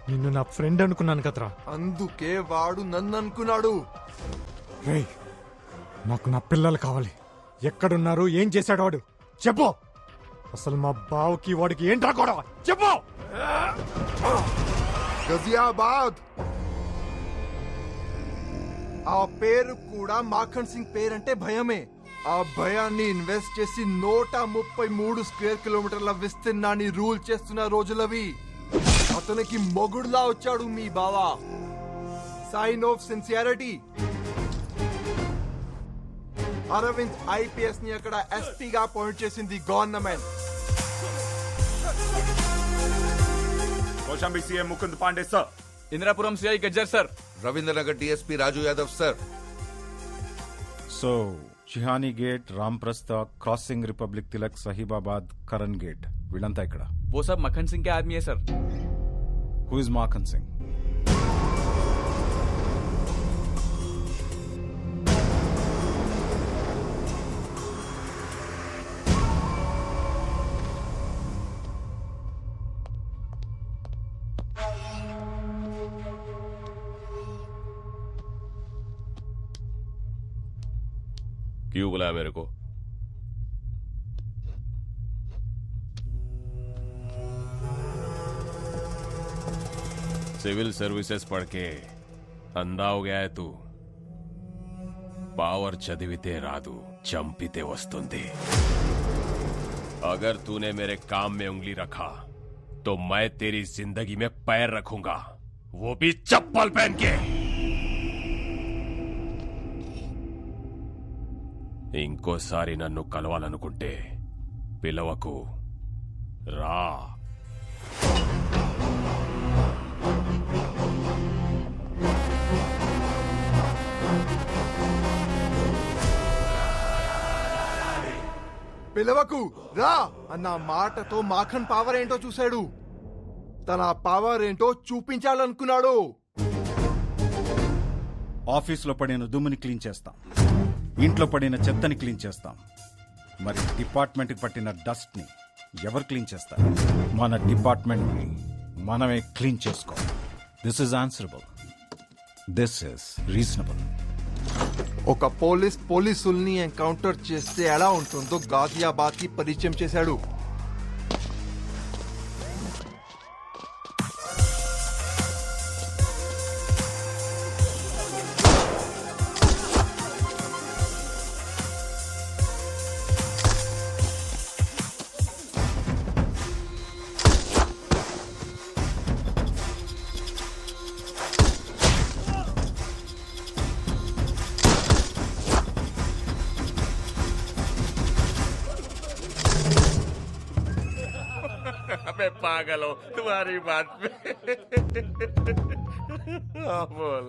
I: నిన్ను నా ఫ్రెండ్ అనుకున్నాను కదరా,
X: అందుకే వాడు నన్ను అనుకున్నాడు.
I: రేయ్, నాకు నా పిల్లలు కావాలి. ఎక్కడున్నారు? ఏం చేశాడు వాడు? చెప్పు. అసలు మా బావకి వాడికి ఏంట్రా గొడవ? చెప్పు.
X: గజియాబాద్. ఆ పేరు కూడా మాఖన్ సింగ్ పేరంటే భయమే. ఆ భయాన్ని ఇన్వెస్ట్ చేసి 133 స్క్వేర్ కిలోమీటర్ల విస్తీర్ణాన్ని రూల్ చేస్తున్న రోజులవి. అతనికి మొగుడులా వచ్చాడు మీ బావా. Sign of sincerity. Arvind IPS ని అక్కడ ఎస్పీగా అపాయింట్ చేసింది government.
C: Kaushambi CM Mukund Pande sir.
O: Indirapuram CI Gajjar sir.
G: Ravindranagar DSP Raju Yadav sir.
K: So Chihani gate, Ramprastha, crossing, Republic Tilak, Sahibabad, Karan gate వీళ్ళంతా ఇక్కడ.
O: वो सब मक्खन सिंह के आदमी है sir.
K: Who is Makhan Singh?
F: क्यों बुलाया मेरे को? सिविल सर्विसेज पढ़ के अंधा हो गया है तू. पावर चदिविते रादू चंपिते वस्तुंदी. अगर तूने मेरे काम में उंगली रखा तो मैं तेरी जिंदगी में पैर रखूंगा, वो भी चप्पल पहन के. ఇంకోసారి నన్ను కలవాలనుకుంటే పిలవకు, రా.
X: పిలవకు రా అన్న మాటతో మాఖన్ పవర్ ఏంటో చూశాడు. తన పవర్ ఏంటో చూపించాలనుకున్నాడు.
K: ఆఫీస్లో పడిన దుమ్ముని క్లీన్ చేస్తాం, ఇంట్లో పడిన చెత్తని క్లీన్ చేస్తాం. మరి డిపార్ట్మెంట్కి పట్టిన డస్ట్ని ఎవరు క్లీన్ చేస్తారు? మన డిపార్ట్మెంట్ని మనమే క్లీన్ చేసుకోవాలి. This is answerable. This is reasonable.
X: ఒక పోలీసుల్ని ఎన్కౌంటర్ చేస్తే ఎలా ఉంటుందో గాజియాబాద్ కి పరిచయం చేశాడు.
F: मैं पागल हूँ तुम्हारी बात पे. बोल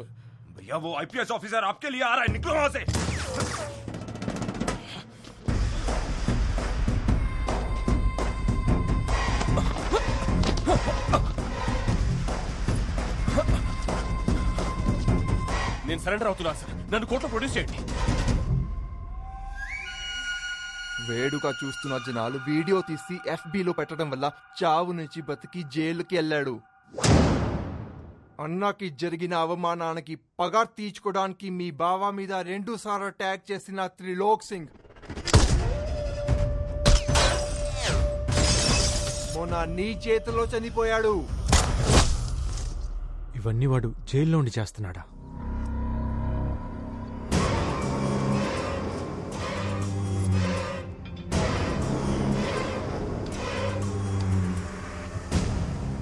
C: भैया वो आईपीएस ऑफिसर आपके लिए आ रहा है, निकलो वहां से.
F: నేను సరెండర్ అవుతున్నా సార్, నన్ను కోర్టులో ప్రొడ్యూస్ చేయండి.
X: వేడుక చూస్తున్న జనాలు వీడియో తీసి ఎఫ్బీలో పెట్టడం వల్ల చావు నుంచి బతికి జైలుకి వెళ్ళాడు. అన్నకి జరిగిన అవమానానికి పగ తీర్చుకోవడానికి మీ బావ మీద 2 సార్లు అటాక్ చేసిన త్రిలోక్ సింగ్ మొన్న నీ చేతిలో చనిపోయాడు.
I: ఇవన్నీ వాడు జైల్లో ఉండి చేస్తున్నాడా?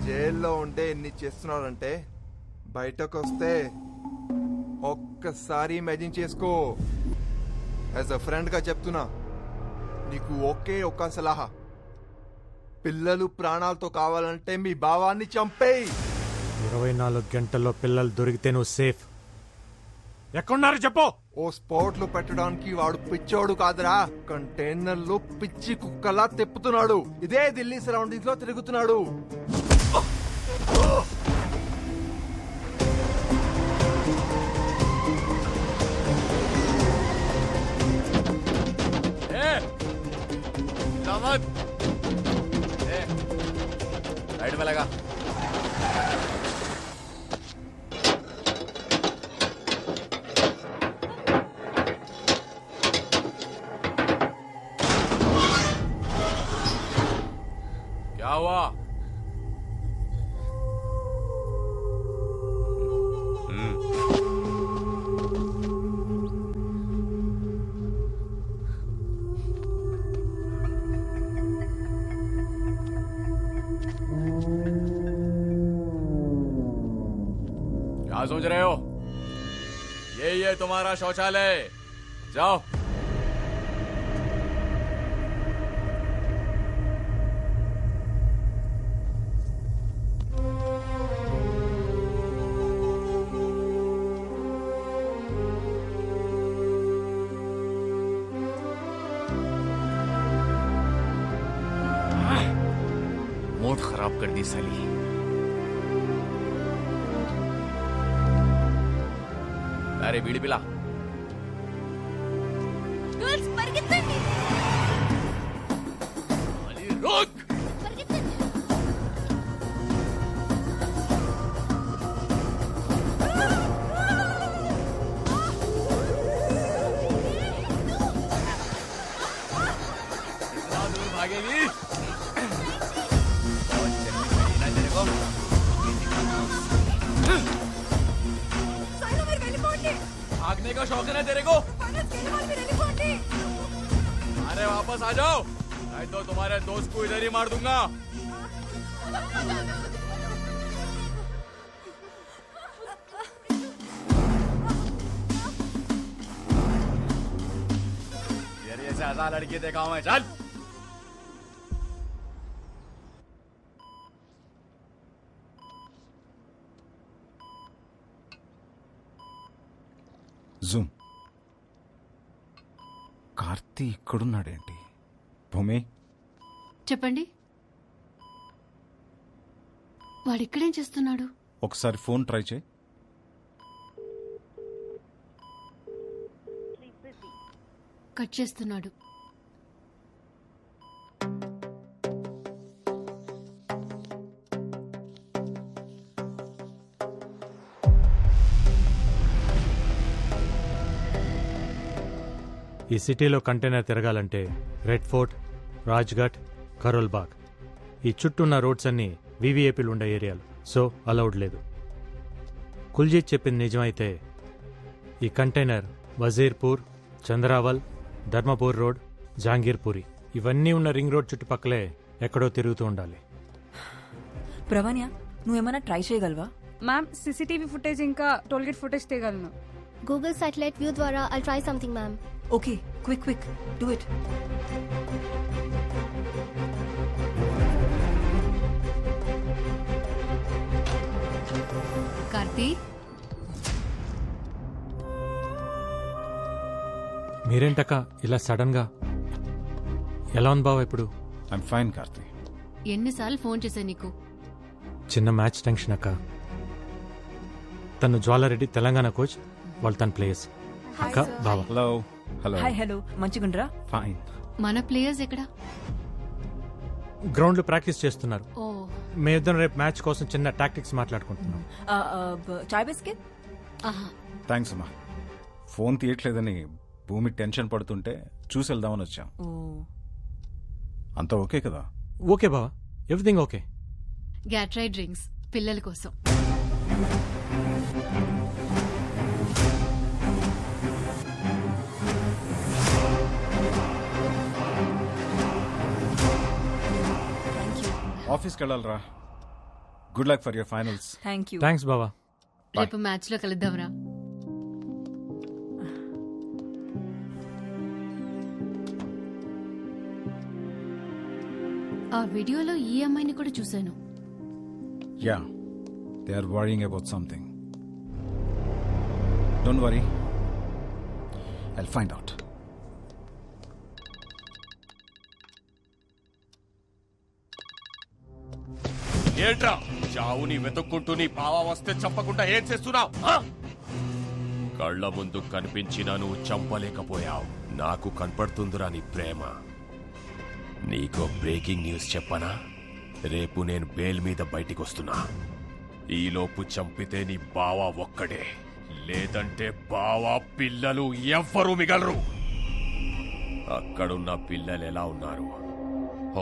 X: జైల్లో ఉండే ఎన్ని చేస్తున్నాడంటే బయటకు వస్తే ఒక్కసారి ఇమాజిన్ చేసుకో. యాజ్ అ ఫ్రెండ్ గా చెప్తున్నా, నీకు ఒకే ఒక్క సలహా, పిల్లలు ప్రాణాలతో కావాలంటే మీ భావాన్ని చంపేయి.
I: 24 గంటల్లో పిల్లలు దొరికితే నువ్వు సేఫ్. ఎక్కడున్నారు చెప్పు.
X: ఓ స్పాట్ లో పెట్టడానికి వాడు పిచ్చోడు కాదురా, కంటైనర్లు పిచ్చి కుక్కలా తిప్పుతున్నాడు. ఇదే ఢిల్లీ సరౌండింగ్స్ లో తిరుగుతున్నాడు.
O: राइट में लगा. क्या हुआ? क्या सोच रहे हो? यही है तुम्हारा शौचालय, जाओ। मूड खराब कर दी साली। अरे बीड़ी पिला। रुक। कितना दूर भागेगी? भागने का शौक है ना तेरे को? अरे वापस आ जाओ, नहीं तो तुम्हारे दोस्त को इधर ही मार दूंगा। तेरे जैसे 1000 लड़की देखा हूं मैं, चल।
K: జూమ్. కార్తీ ఇక్కడున్నాడేంటి? భూమి,
P: చెప్పండి. వాడు ఇక్కడేం చేస్తున్నాడు?
K: ఒకసారి ఫోన్ ట్రై చేయి.
P: కట్ చేస్తున్నాడు.
I: ఈ సిటీలో కంటైనర్ తిరగాలంటే రెడ్ ఫోర్ట్, రాజ్ఘాట్, కరోల్ బాగ్ ఈ చుట్టూన్న రోడ్స్ అన్నీ వీవీఐపీలు ఉండే ఏరియాలు, సో అలౌడ్ లేదు. కుల్జీత్ చెప్పింది నిజమైతే ఈ కంటైనర్ వజీర్పూర్, చంద్రావల్, ధర్మపూర్ రోడ్, జహాంగీర్పూరి ఇవన్నీ ఉన్న రింగ్ రోడ్ చుట్టుపక్కలే ఎక్కడో తిరుగుతూ ఉండాలి.
M: ప్రవణ్య, నువ్వేమైనా ట్రై చేయగలవా?
L: మ్యామ్, సీసీటీవీ ఫుటేజ్ ఇంకా టోల్గేట్ ఫుటేజ్ తీయగలను.
W: గూగుల్ సాటిలైట్ వ్యూ ద్వారా I'll try something ma'am.
M: Okay, quick do it.
P: Karthi,
I: మీరేంటక్క ఇలా సడన్ గా? ఎలా ఉంది బావ ఇప్పుడు?
K: I'm fine Karthi.
P: ఎన్నిసార్లు ఫోన్ చేశా నీకు?
I: చిన్న మ్యాచ్ టెన్షన్ అక్క. తను జ్వాలారెడ్డి తెలంగాణ కోచ్, వాళ్ళు తన ప్లేయర్స్. అక్క బావ.
K: హలో. హలో.
M: హాయ్. హలో, మంచిగుండ్రా?
K: ఫైన్.
P: మన ప్లేయర్స్ ఎక్కడ?
I: గ్రౌండ్ లో ప్రాక్టీస్ చేస్తున్నారు.
P: ఓ,
I: మేమిద్దరం రేపు మ్యాచ్ కోసం చిన్న టాక్టిక్స్ మాట్లాడుకుంటున్నాం.
M: చాయ్ బిస్కెట్?
K: థ్యాంక్స్ అమ్మా. ఫోన్ తీయట్లేదని భూమి టెన్షన్ పడుతుంటే చూసి వెళ్దామని వచ్చాం. అంతా ఓకే కదా?
I: ఓకే బావా, ఎవ్రీథింగ్ ఓకే.
P: గ్యాట్రై డ్రింక్స్ పిల్లల కోసం.
K: ఆఫీస్కి వెళ్ళాలరా. Good luck for your finals.
M: Thank you.
I: Thanks బావా.
P: రేపు మ్యాచ్ లో కలుద్దాంరా. ఆ వీడియోలో ఈ అమ్మాయిని కూడా చూశాను.
K: Yeah, they are worrying about something. Don't worry, I'll find out.
F: ఏంట్రా చావుని వెతుక్కుంటూ నీ బావ వస్తే చంపకుండా ఏం చేస్తున్నావు? కళ్ళ ముందు కనిపించినా నువ్వు చంపలేకపోయావు. నాకు కనపడుతుందిరా నీ ప్రేమ. నీకో బ్రేకింగ్ న్యూస్ చెప్పనా? రేపు నేను బెయిల్ మీద బయటికి వస్తున్నా. ఈలోపు చంపితే నీ బావ ఒక్కడే, లేదంటే బావ పిల్లలు ఎవ్వరూ మిగలరు. అక్కడున్న పిల్లలు ఎలా ఉన్నారు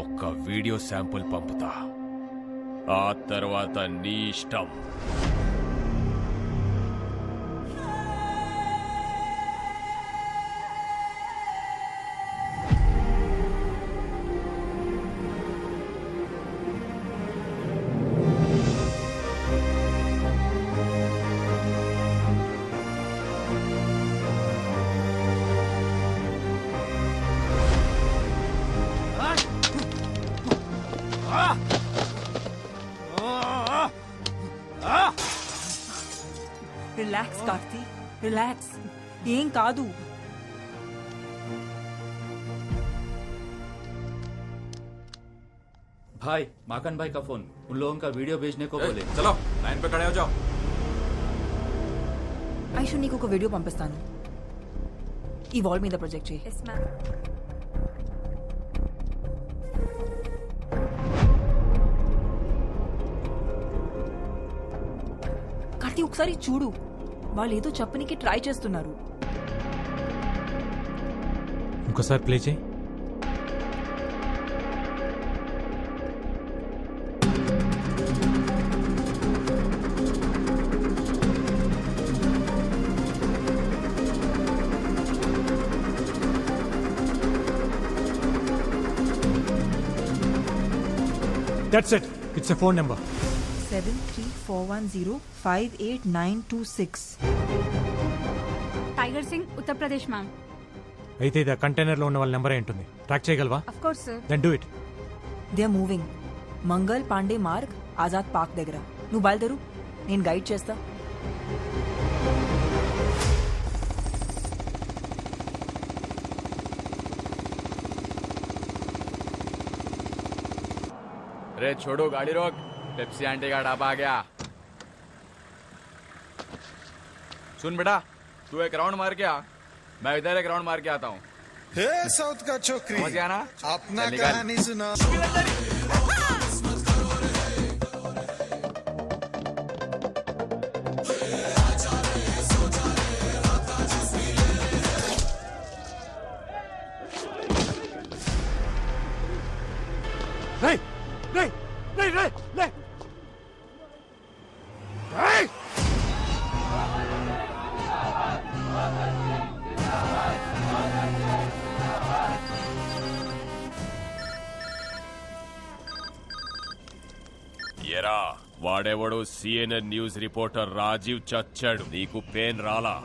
F: ఒక్క వీడియో శాంపుల్ పంపుతా, ఆ తర్వాత నీ ఇష్టం.
M: Relax Karthi, relax. ఏం కాదు.
S: भाई माकन भाई का फोन, उन लोगों का वीडियो भेजने को बोले.
O: चलो लाइन पे खड़े हो जाओ.
M: ఐషు నీకు ఒక వీడియో పంపిస్తాను. ఈ వాల్ మీద ప్రొజెక్ట్ చేయి.
D: Yes ma'am.
M: కార్తీ ఒకసారి చూడు, వాళ్ళు ఏదో చెప్పనికి ట్రై చేస్తున్నారు.
I: ఇంకోసారి ప్లే చేయి. That's it. It's a phone number.
M: 7341058926.
L: Tiger Singh Uttar Pradesh ma'am.
I: అయితే ఇది కంటైనర్ లో ఉన్న వాళ్ళ నెంబర్ ఉంటుంది. ట్రాక్ చేయగలవా?
L: Of course sir.
I: Then do it.
M: They are moving. Mangal Pandey Marg Azad Park దగ్గర. నువ్వు బయలుదేరు, నేను గైడ్ చేస్తా.
O: अरे छोड़ो, गाड़ी रोक. पेप्सी आंटी का ढाबा आ गया. सुन बेटा, तू एक राउंड मार के आ, मैं इधर एक राउंड मार के आता हूँ.
R: साउथ का छोकरी
O: समझ गया ना?
R: अपना
O: चल निकल.
R: कहानी सुना.
I: Hey! Hey! Hey! Hey! Hey! Hey!
F: ఎరా వాడెవడో సిఎన్ఎన్ న్యూస్ రిపోర్టర్ రాజీవ్ చచ్చాడు, నీకు పెయిన్ రాలా?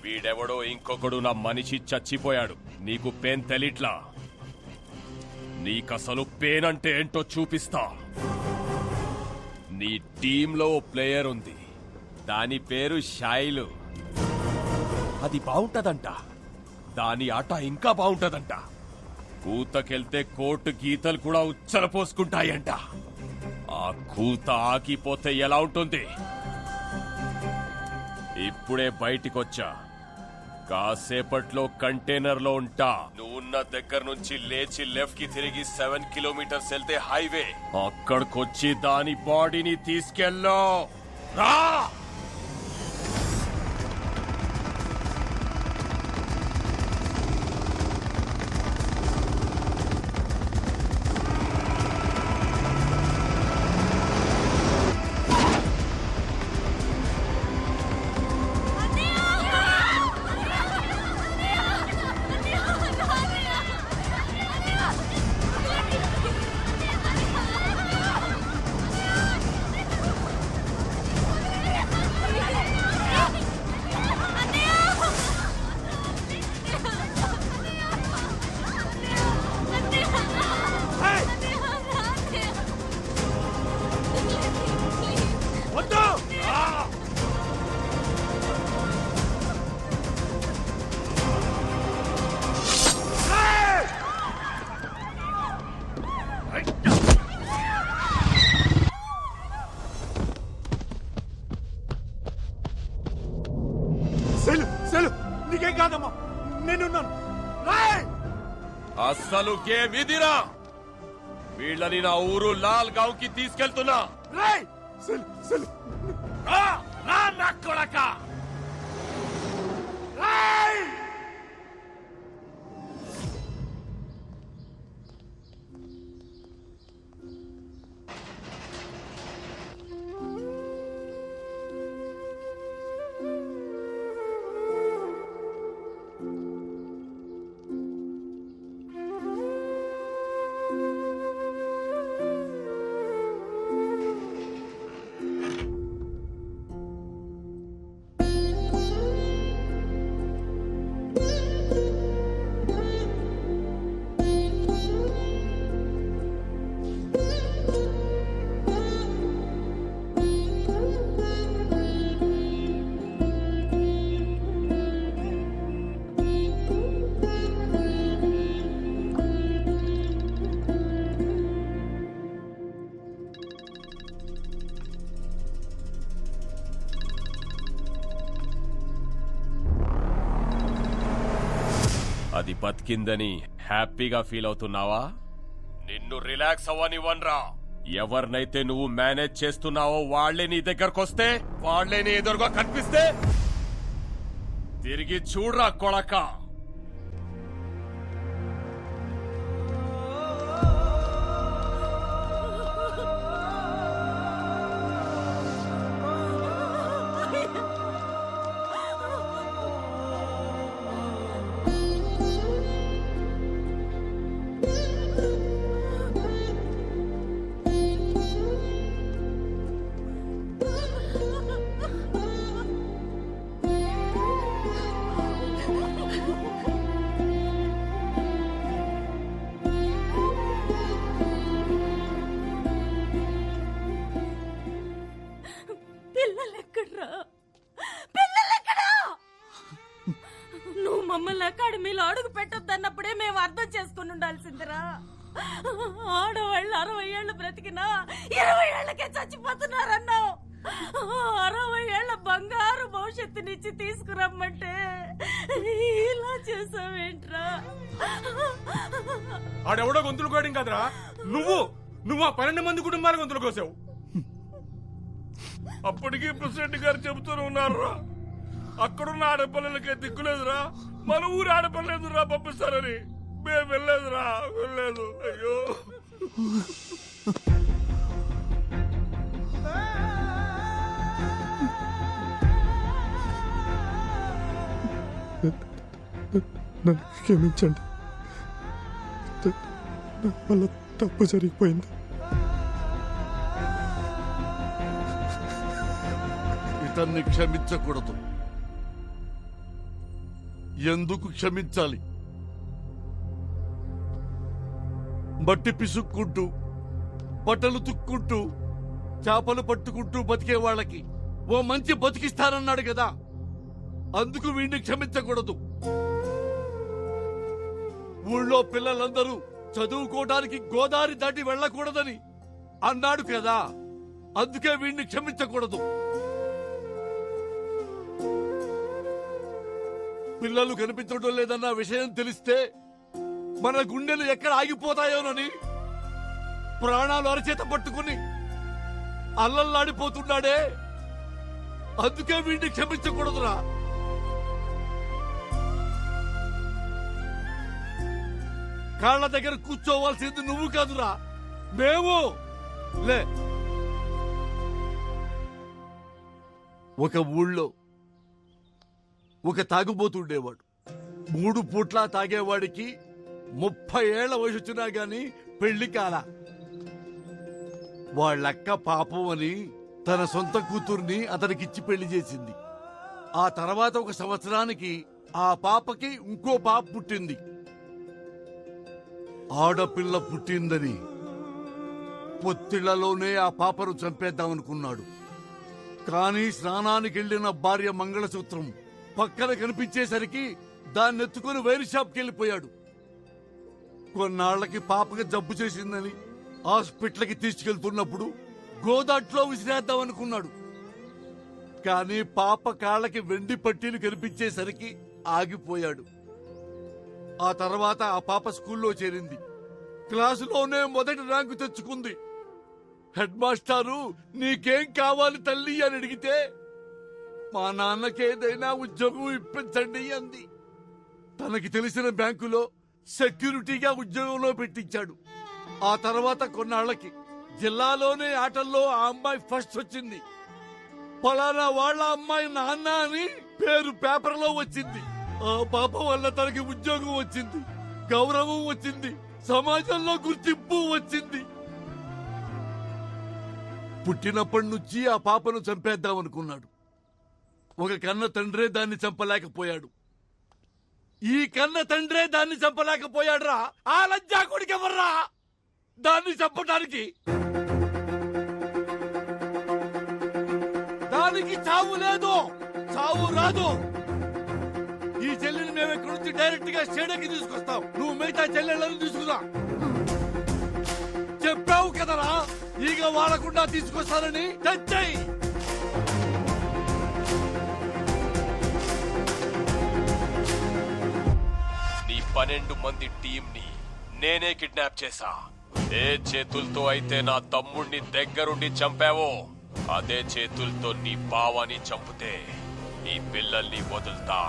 F: వీడెవడో ఇంకొకడు నా మనిషి చచ్చిపోయాడు, నీకు పెయిన్ తెలిట్లా? నీకసలు పెయిన్ అంటే ఏంటో చూపిస్తా. నీ టీంలో ఓ ప్లేయర్ ఉంది, దాని పేరు షైలు. అది బాగుంటదంట, దాని ఆట ఇంకా బాగుంటదంట. కూతకెళ్తే కోర్టు గీతలు కూడా ఉచ్చల పోసుకుంటాయంట. ఆ కూత ఆగిపోతే ఎలా ఉంటుంది? ఇప్పుడే బయటికొచ్చా, కాసేపట్లో కంటైనర్ లో ఉంటా. నువ్వున్న దగ్గర నుంచి లేచి లెఫ్ట్ కి తిరిగి 7 కిలోమీటర్స్ వెళ్తే హైవే. అక్కడికొచ్చి దాని బాడీని తీసుకెళ్ళో రా.
I: నీకేం కాదమ్మా, నేనున్నాను.
F: అస్సలు గేమ్ ఇదిరా. వీళ్ళని నా ఊరు లాల్ గావ్ కి తీసుకెళ్తున్నా. నా కొడక. అది బతికిందని హ్యాపీగా ఫీల్ అవుతున్నావా? నిన్ను రిలాక్స్ అవ్వనివ్వనరా. ఎవరినైతే నువ్వు మేనేజ్ చేస్తున్నావో వాళ్లే నీ దగ్గరకొస్తే, వాళ్లే నీ ఎదురుగా కనిపిస్తే తిరిగి చూడరా కొడక.
Q: పిల్లలెక్కడ్రా? పిల్లలెక్కడా? నువ్వు మమ్మల్ని అకాడమీలో అడుగు పెట్టొద్దన్నప్పుడే మేము అర్థం చేసుకుని ఉండాల్సిందిరా. ఆడవాళ్ళు 60 ఏళ్ళు బ్రతికినా 20 ఏళ్లకే చచ్చిపోతున్నారన్నావు. 60 ఏళ్ల బంగారు భవిష్యత్తునిచ్చి తీసుకురమ్మంటే ఇలా చేసావేంట్రా?
B: ఆడెవడో గొంతులు కోయడం కదరా, నువ్వు ఆ 12 మంది కుటుంబాల గొంతులు కోసావు.
H: అప్పటికీ ప్రెసిడెంట్ గారు చెబుతూనే ఉన్నారా, అక్కడున్న ఆడపిల్లలకే దిక్కులేదురా, మన ఊరు ఆడపిల్లలేదురా పంపిస్తారని. మేము వెళ్ళలేదురా, వెళ్ళలేదు. అయ్యో
R: నన్ను క్షమించండి, నా వల్ల తప్పు జరిగిపోయింది.
H: ఇతన్ని క్షమించకూడదు. ఎందుకు క్షమించాలి? మట్టి పిసుక్కుంటూ, బట్టలు తుక్కుంటూ, చేపలు పట్టుకుంటూ బతికే వాళ్ళకి ఓ మంచి బతికిస్తానన్నాడు కదా, అందుకు వీడిని క్షమించకూడదు. ఊళ్ళో పిల్లలందరూ చదువుకోవడానికి గోదావరి దాటి వెళ్ళకూడదని అన్నాడు కదా, అందుకే వీడిని క్షమించకూడదు. పిల్లలు కనిపించడం లేదన్న విషయం తెలిస్తే మన గుండెలు ఎక్కడ ఆగిపోతాయోనని ప్రాణాలు అరచేత పట్టుకుని అల్లల్లాడిపోతున్నాడే, అందుకే వీడిని క్షమించకూడదురా. కాళ్ళ దగ్గర కూర్చోవాల్సింది నువ్వు కాదురా, మేము. లే, ఒక ఊళ్ళో ఒక తాగుబోతుండేవాడు. 3 పూట్లా తాగేవాడికి 30 ఏళ్ల వయసు వచ్చినా గాని పెళ్లి కాల. వాళ్ళక్క పాపం అని తన సొంత కూతుర్ని అతనికిచ్చి పెళ్లి చేసింది. ఆ తర్వాత 1 సంవత్సరానికి ఆ పాపకి ఇంకో పాప పుట్టింది. ఆడపిల్ల పుట్టిందని పొత్తిళ్లలోనే ఆ పాపను చంపేద్దామనుకున్నాడు. కానీ స్నానానికి వెళ్లిన భార్య మంగళసూత్రం పక్కన కనిపించేసరికి దాన్నెత్తుకుని వైర్ షాప్కి వెళ్ళిపోయాడు. కొన్నాళ్లకి పాపకి జబ్బు చేసిందని హాస్పిటల్కి తీసుకెళ్తున్నప్పుడు గోదాట్లో విసిరేద్దామనుకున్నాడు. కానీ పాప కాళ్ళకి వెండి పట్టీలు కనిపించేసరికి ఆగిపోయాడు. ఆ తర్వాత ఆ పాప స్కూల్లో చేరింది. క్లాసులోనే మొదటి ర్యాంకు తెచ్చుకుంది. హెడ్ మాస్టారు నీకేం కావాలి తల్లి అని అడిగితే మా నాన్నకేదైనా ఉద్యోగం ఇప్పించండి అంది. తనకి తెలిసిన బ్యాంకులో సెక్యూరిటీగా ఉద్యోగంలో పెట్టించాడు. ఆ తర్వాత కొన్నాళ్లకి జిల్లాలోనే ఆటల్లో ఆ అమ్మాయి ఫస్ట్ వచ్చింది. పలానా వాళ్ళ అమ్మాయి నాన్న అని పేరు పేపర్లో వచ్చింది. ఆ పాప వల్ల తనకి ఉద్యోగం వచ్చింది, గౌరవం వచ్చింది, సమాజంలో గుర్తింపు వచ్చింది. పుట్టినప్పటి నుంచి ఆ పాపను చంపేద్దామనుకున్నాడు. ఒక కన్న తండ్రే దాన్ని చంపలేకపోయాడు. ఈ కన్న తండ్రే దాన్ని చంపలేకపోయాడురా. ఆ లజ్జాకుడికి ఎవర్రా దాన్ని చంపడానికి? దానికి చావు లేదు, చావు రాదు. ఈ చెల్లిని మేము ఇక్కడి నుంచి డైరెక్ట్ గా స్టేడియంకి తీసుకొస్తాం. నువ్వు మిగతా చెల్లెళ్ళని తీసుకురా. చెప్పావు కదరా ఈగ వాడకుండా తీసుకొస్తానని. తెచ్చాయి.
F: 12 మంది టీంని నేనే కిడ్నాప్ చేశా. ఏ చేతులతో అయితే నా తమ్ముణ్ణి దగ్గరుండి చంపావో అదే చేతులతో నీ బావని చంపితే నీ పిల్లల్ని వదులుతా.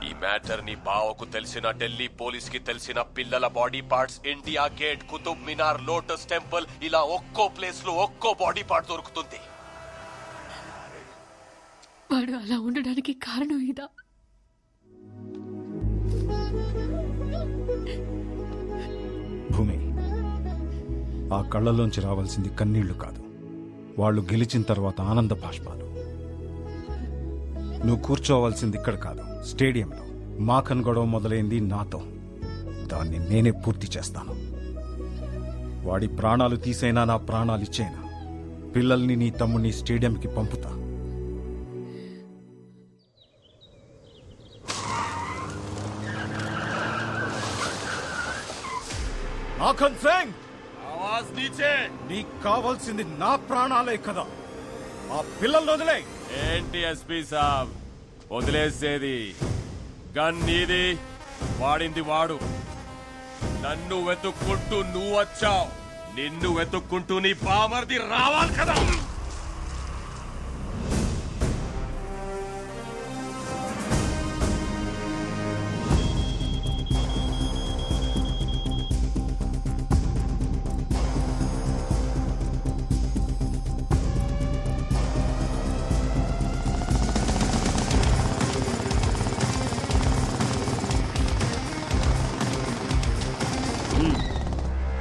F: ఈ మ్యాటర్ నీ బావకు తెలిసిన, ఢిల్లీ పోలీస్ కి తెలిసిన, పిల్లల body parts India Gate, Qutub Minar, Lotus Temple ఇలా ఒక్కో ప్లేస్ లో ఒక్కో బాడీ పార్ట్ దొరుకుతుంది.
L: వాడు అలా ఉండడానికి కారణం ఇదా?
K: భూమి, ఆ కళ్ళలోంచి రావాల్సింది కన్నీళ్లు కాదు, వాళ్ళు గెలిచిన తర్వాత ఆనంద బాష్పాలు. నువ్వు కూర్చోవాల్సింది ఇక్కడ కాదు, స్టేడియంలో. మాఖన్ గొడవ మొదలైంది నాతో, దాన్ని నేనే పూర్తి చేస్తాను. వాడి ప్రాణాలు తీసైనా నా ప్రాణాలు ఇచ్చేనా పిల్లల్ని నీ తమ్ముడిని స్టేడియంకి పంపుతా. మాఖన్ సింగ్,
F: ఆవాజ్ నీచే.
K: నీకు కావాల్సింది నా ప్రాణాలే కదా, ఆ పిల్లల్ని వదిలే.
F: ఏంటి ఎస్పీ సాబ్ వదిలేసేది? గన్ నీది, వాడింది వాడు. నన్ను వెతుక్కుంటూ నువ్వు వచ్చావు, నిన్ను వెతుక్కుంటూ నీ బామర్ది రావాలి కదా.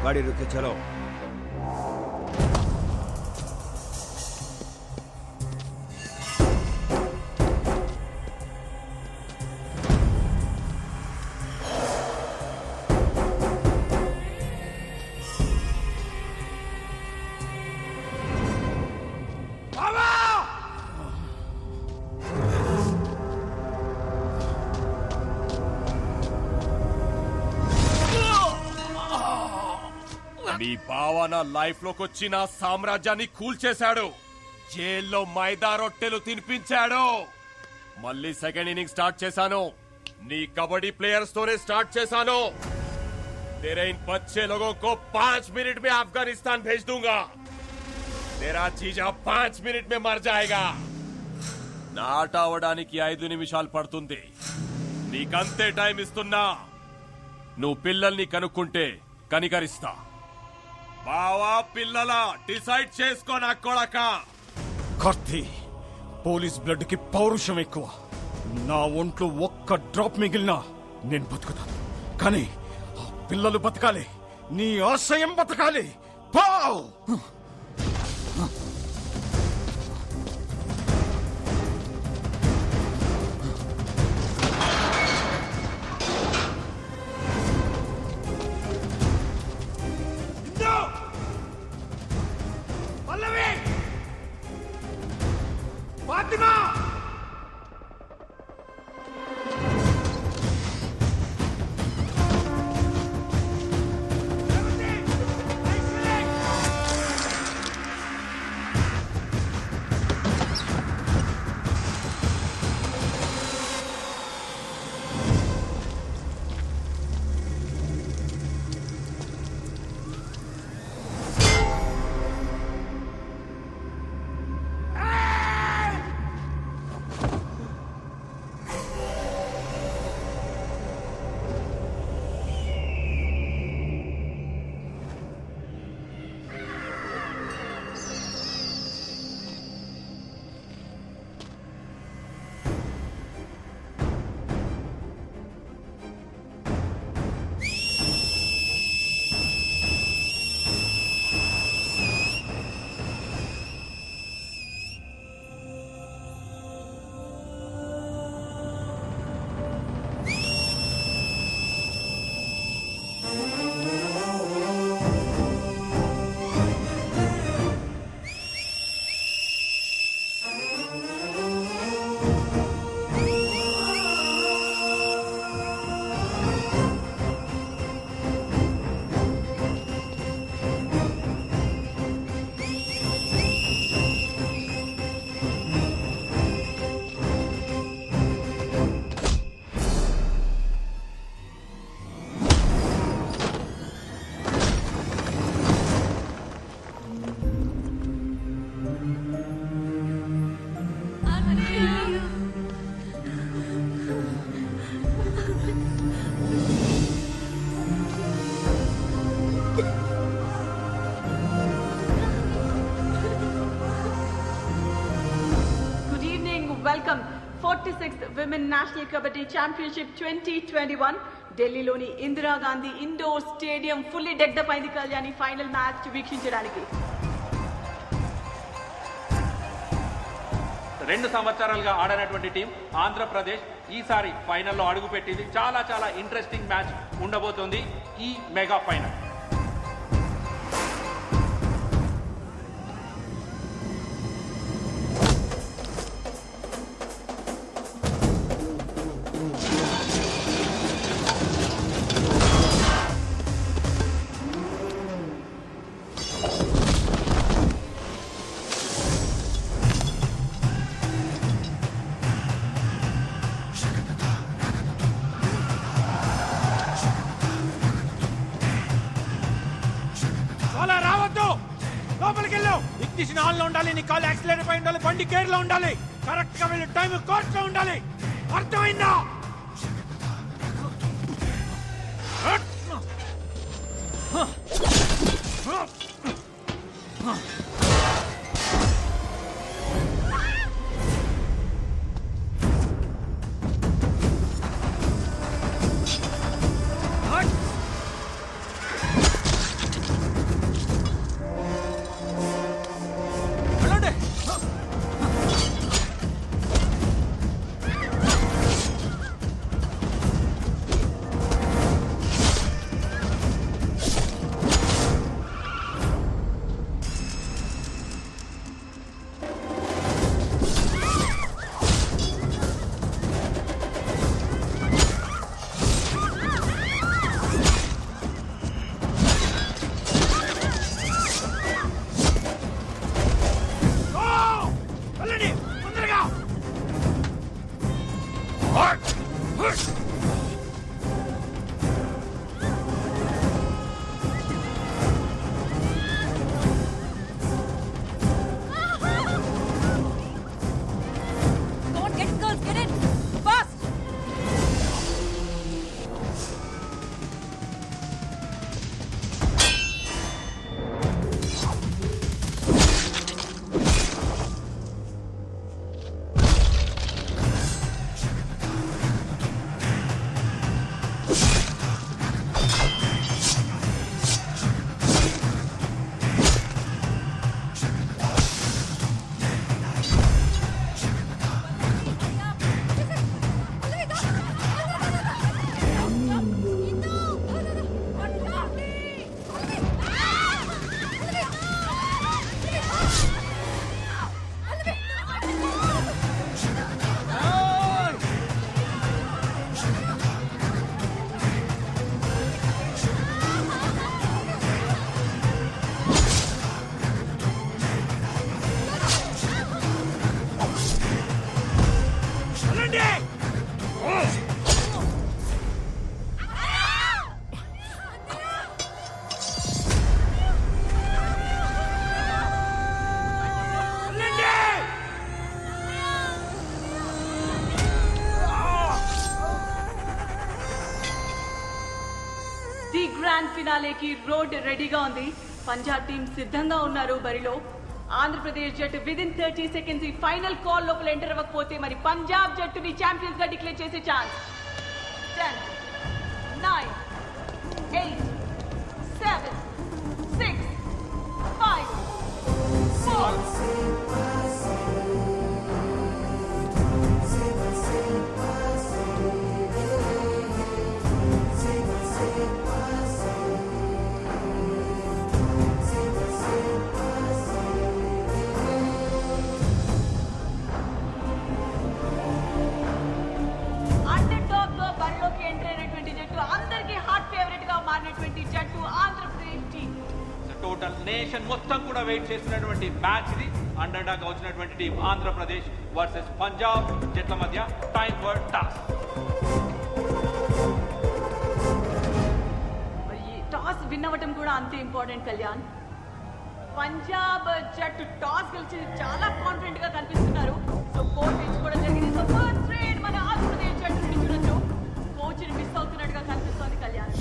E: गाड़ी रुके, चलो।
F: నీ బావ నా లైఫ్ లోకి వచ్చి నా సామ్రాజ్యాన్ని కూల్చేశాడు. జైల్లో మైదా రొట్టెలు తినిపించాడు. మళ్ళీ సెకండ్ ఇన్నింగ్ స్టార్ట్ చేశాను. నీ కబడ్డీ ప్లేయర్స్ తోనే స్టార్ట్ చేశాను. तेरे इन बच्चे लोगों को 5 मिनट में अफगानिस्तान भेज दूंगा. तेरा जीजा 5 मिनट में मर जाएगा. నాట అవడానికి 5 నిమిషాలు పడుతుంది. నీకంతే టైం ఇస్తున్నా. నువ్వు పిల్లల్ని కనుక్కుంటే కనికరిస్తా. బావా పిల్లల డిసైడ్ చేసుకో నా కొడక.
K: కార్తీ, పోలీస్ బ్లడ్ కి పౌరుషం ఎక్కువ. నా ఒంట్లో ఒక్క డ్రాప్ మిగిలినా నేను బతుకుతాను, కానీ ఆ పిల్లలు బతకాలి, నీ ఆశయం బతకాలి. Pav!
B: Fatima!
E: 46th Women National Kabaddi Championship 2021 ఢిల్లీలోని ఇందిరాగాంధీ ఇండోర్ స్టేడియం ఫుల్లీ డెక్డప్ అయింది కళ్యాణి ఫైనల్ మ్యాచ్ వీక్షించడానికి.
J: 2 సంవత్సరాలుగా ఆడనటువంటి టీం ఆంధ్రప్రదేశ్ ఈసారి ఫైనల్లో అడుగుపెట్టింది. చాలా చాలా ఇంట్రెస్టింగ్ మ్యాచ్ ఉండబోతోంది ఈ మెగా ఫైనల్.
I: ఇగ్నిషన్ ఆన్ లో ఉండాలి, నీ కాల్ యాక్సిలరేటర్ పై ఉండాలి, బండి గేర్ లో ఉండాలి, కరెక్ట్ గా వెళ్ళి టైం కోర్స్ లో ఉండాలి. అర్థమైందా?
E: ది గ్రాండ్ ఫినాలేకి రోడ్ రెడీగా ఉంది. పంజాబ్ టీం సిద్ధంగా ఉన్నారు బరిలో. ఆంధ్రప్రదేశ్ జట్టు విదిన్ 30 seconds ఈ ఫైనల్ కాల్ లోపల ఎంటర్ అవ్వకపోతే మరి పంజాబ్ జట్టుని ఛాంపియన్స్ గా డిక్లేర్ చేసే ఛాన్స్. 10 9 8 7 6 5 4
J: టోటల్ నేషన్ మొత్తం కూడా వెయిట్ చేస్తున్నటువంటి మ్యాచ్ ఇది. అండర్ డాగ్ వచ్చినటువంటి టీం ఆంధ్రప్రదేశ్ వర్సెస్ పంజాబ్ జట్ల మధ్య time for toss.
E: Toss win అవ్వటం కూడా అంతే ఇంపార్టెంట్ కళ్యాణ్. పంజాబ్ జట్టు టాస్ గెలిచి చాలా కాన్ఫిడెంట్ గా కనిపిస్తున్నారు. సో కోచ్ ఎంచుకోవడం జరిగింది. సో ఫస్ట్ రేడ్ మన ఆంధ్రప్రదేశ్ జట్టు నుంచి చూడొచ్చు. కోచ్ ని మిస్ అవుతున్నట్టుగా కనిపిస్తోంది కళ్యాణ్.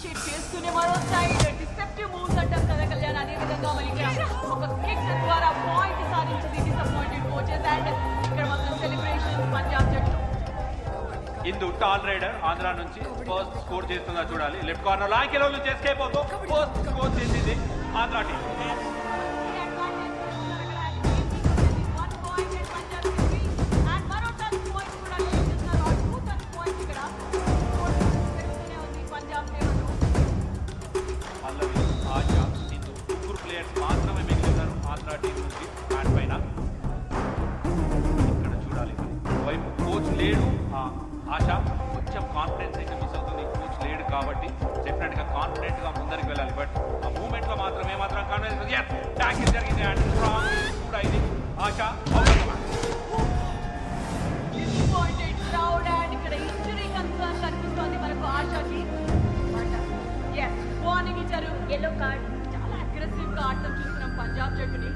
E: ఇనిషియేట్ చేస్తూనే మరో సైడ్ డిసెప్టివ్ మూవ్స్ అంటాం కదా కళ్యాణ్. అదే విధంగా మరి ఇక్కడ ఒక కిక్ ద్వారా పాయింట్ సాధించింది డిసప్పాయింటెడ్ కోచెస్. అండ్ ఇక్కడ మొత్తం సెలబ్రేషన్ పంజాబ్ జట్టు.
J: ఇందు టాల్ రైడర్ ఆంధ్ర నుంచి ఫస్ట్ స్కోర్ చేస్తుందా చూడాలి. లెఫ్ట్ కార్నర్ లాంకెలో ఎస్కేప్ అవుతూ ఫస్ట్ స్కోర్ చేసింది ఆంధ్ర టీం. పల్లవి, ఆశా, ఇందు ముగ్గురు ప్లేయర్స్ మాత్రమే మిగిలినారు ఆంధ్ర టీం నుంచి బ్యాట్ పైన. ఇక్కడ చూడాలి వైపు కోచ్ లేడు. ఆశ కొంచెం కాన్ఫిడెన్స్ అయితే మిస్ అవుతుంది. కోచ్ లేడు కాబట్టి డెఫినెట్ గా కాన్ఫిడెంట్ గా ముందరికి వెళ్ళాలి. బట్ ఆ మూమెంట్ లో మాత్రం ఏమాత్రం కాన్ఫిడెన్స్ ట్యాకిల్ జరిగింది. అండ్ స్ట్రాంగ్ కూడా ఇది ఆశ
E: డిసప్పాయింటెడ్ క్రౌడ్. అండ్ ఇక్కడ ఇంజరీ కన్సర్న్ కనిపిస్తోంది మనకు ఆశకి. వార్నింగ్ ఇచ్చారు, ఎల్లో కార్డ్. చాలా అగ్రెసివ్ గా ఆడటం చూస్తున్నాం పంజాబ్ జట్టుని.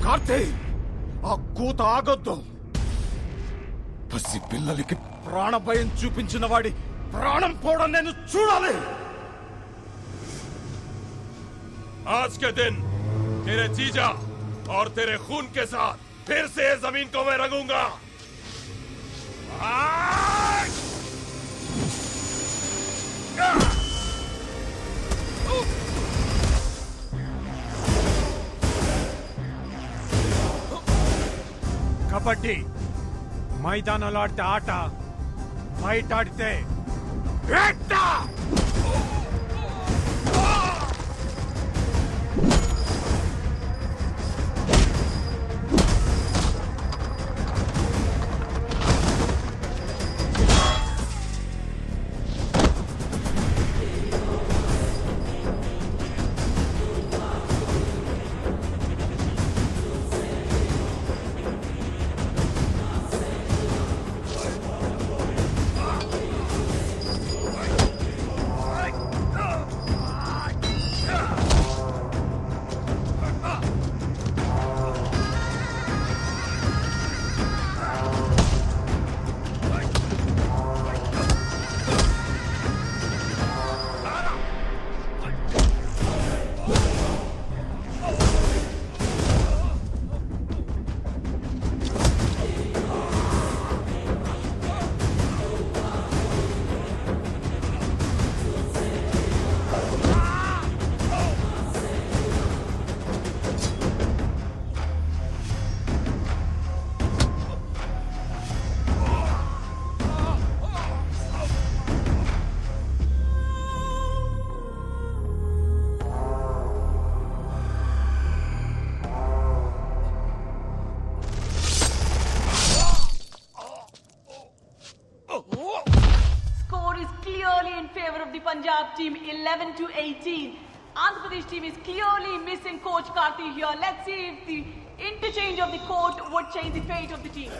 F: కార్తీ, ఆ కూత ఆగొద్దు. పసి పిల్లలకి ప్రాణభయం చూపించిన వాడి ప్రాణం పోవడం నేను చూడాలి. आज के दिन तेरे जीजा और तेरे खून के साथ फिर से जमीन को मैं रंगूंगा.
I: కబడ్డీ మైదానంలో ఆడితే ఆట, బయట ఆడితే వేట.
E: Punjab team 11-18. Andhra Pradesh team is clearly missing coach Karthi here. Let's see if the interchange of the court would change the fate of the team.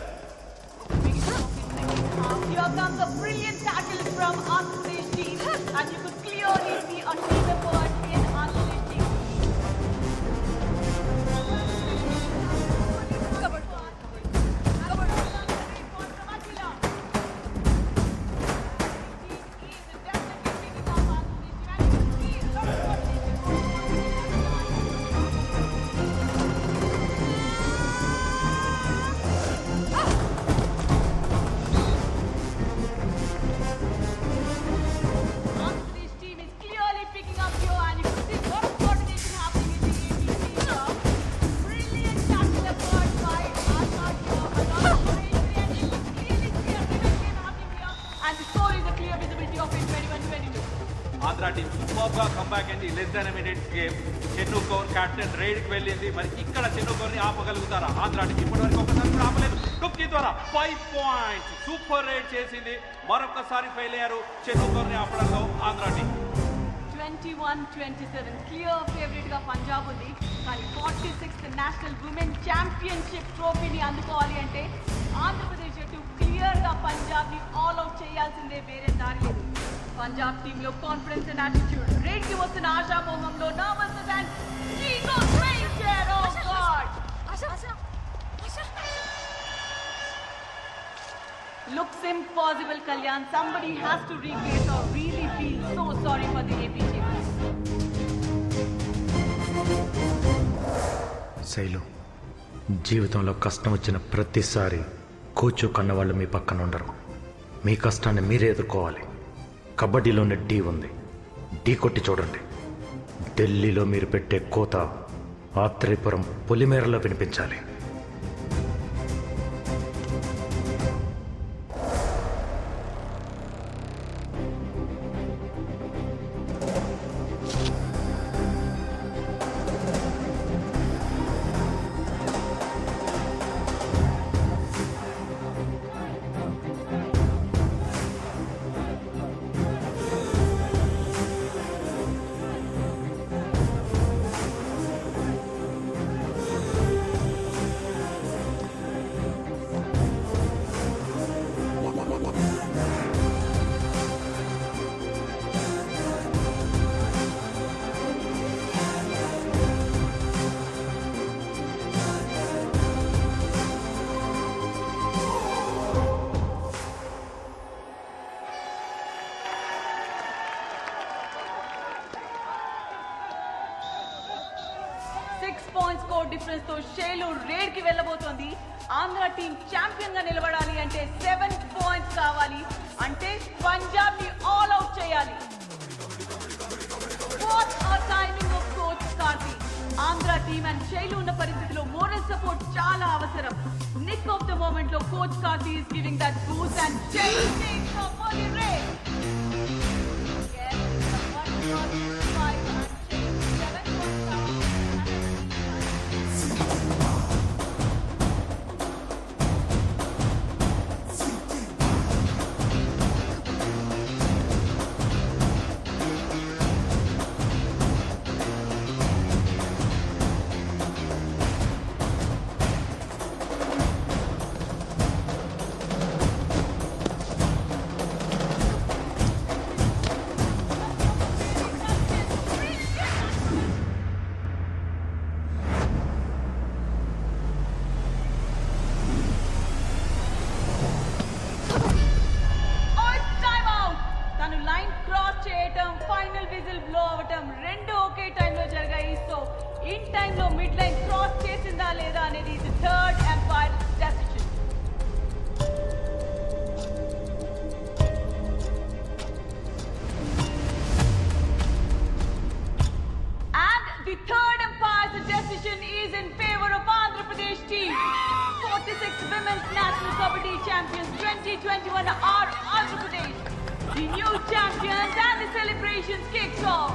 E: Here comes a brilliant tackle from Andhra Pradesh team, and you could clearly see a team effort in Andhra Pradesh team.
J: Andhra team super గా comeback అయింది. Less than minutes game. Chennu Kaur captain raid కి వెళ్ళింది. మరి ఇక్కడ చెన్ను కౌర్ ని ఆపగలుగుతారా Andhra team? ఇప్పటివరకు ఒకసారి కూడా ఆపలేదు. టుక్కి ద్వారా 5 పాయింట్స్ సూపర్ రైడ్ చేసింది. మరొకసారి ఫెయిల్ అయ్యారు చెన్ను కౌర్ ని ఆపడంలో ఆంధ్ర టీం.
E: 21-27 క్లియర్ ఫేవరెట్ గా పంజాబ్ ఉంది. కానీ 46th నేషనల్ ఉమెన్ ఛాంపియన్షిప్ ట్రోఫీని అందుకోవాలి అంటే ఆంధ్రప్రదేశ్ జట్టు క్లియర్ గా పంజాబ్ ని ఆల్ అవుట్ చేయాల్సిందే, వేరే దారి లేదు. పంజాబ్ టీమ్ లో కాన్ఫిడెన్స్ అండ్ యాటిట్యూడ్, రేడ్ కి వస్తున్న ఆశామోహంలో nervousness and ego strength. Oh God, looks impossible. Kalyan, somebody has to replace or really feel so sorry for the AP team.
N: Shailu, జీవితంలో కష్టం వచ్చిన ప్రతిసారి కోచు కన్నవాళ్ళు మీ పక్కన ఉండరు. మీ కష్టాన్ని మీరే ఎదుర్కోవాలి. కబడ్డీలోనే ఢీ ఉంది, ఢీ కొట్టి చూడండి. ఢిల్లీలో మీరు పెట్టే కోత ఆత్రేయపురం పొలిమేరలో వినిపించాలి.
E: స్కోర్ డిఫరెన్స్ తో షేలు రేడ్ కి వెళ్ళబోతోంది. ఆంధ్ర టీం ఛాంపియన్ గా నిలబడాలి అంటే 7 పాయింట్స్ కావాలి. అంటే పంజాబ్ ని ఆల్ అవుట్ చేయాలి. What a timing of coach Karthi. Andhra team and Shelu ఉన్న పరిస్థితిలో మోరల్ సపోర్ట్ చాలా అవసరం. నిక్ ఆఫ్ ద మూమెంట్ లో coach Karthi is giving that boost and Shelu takes off for the raid. Final whistle blow అవటం రెండు ఒకే టైంలో జరిగాయి. సో ఇన్ టైంలో మిడ్ లైన్ క్రాస్ చేసిందా లేదా అనేది third umpire decision. And the third empire's decision is in favor of Andhra Pradesh team. 46 Women's National Kabaddi Champions 2021 are Andhra Pradesh. The new champions and the celebrations kicks off.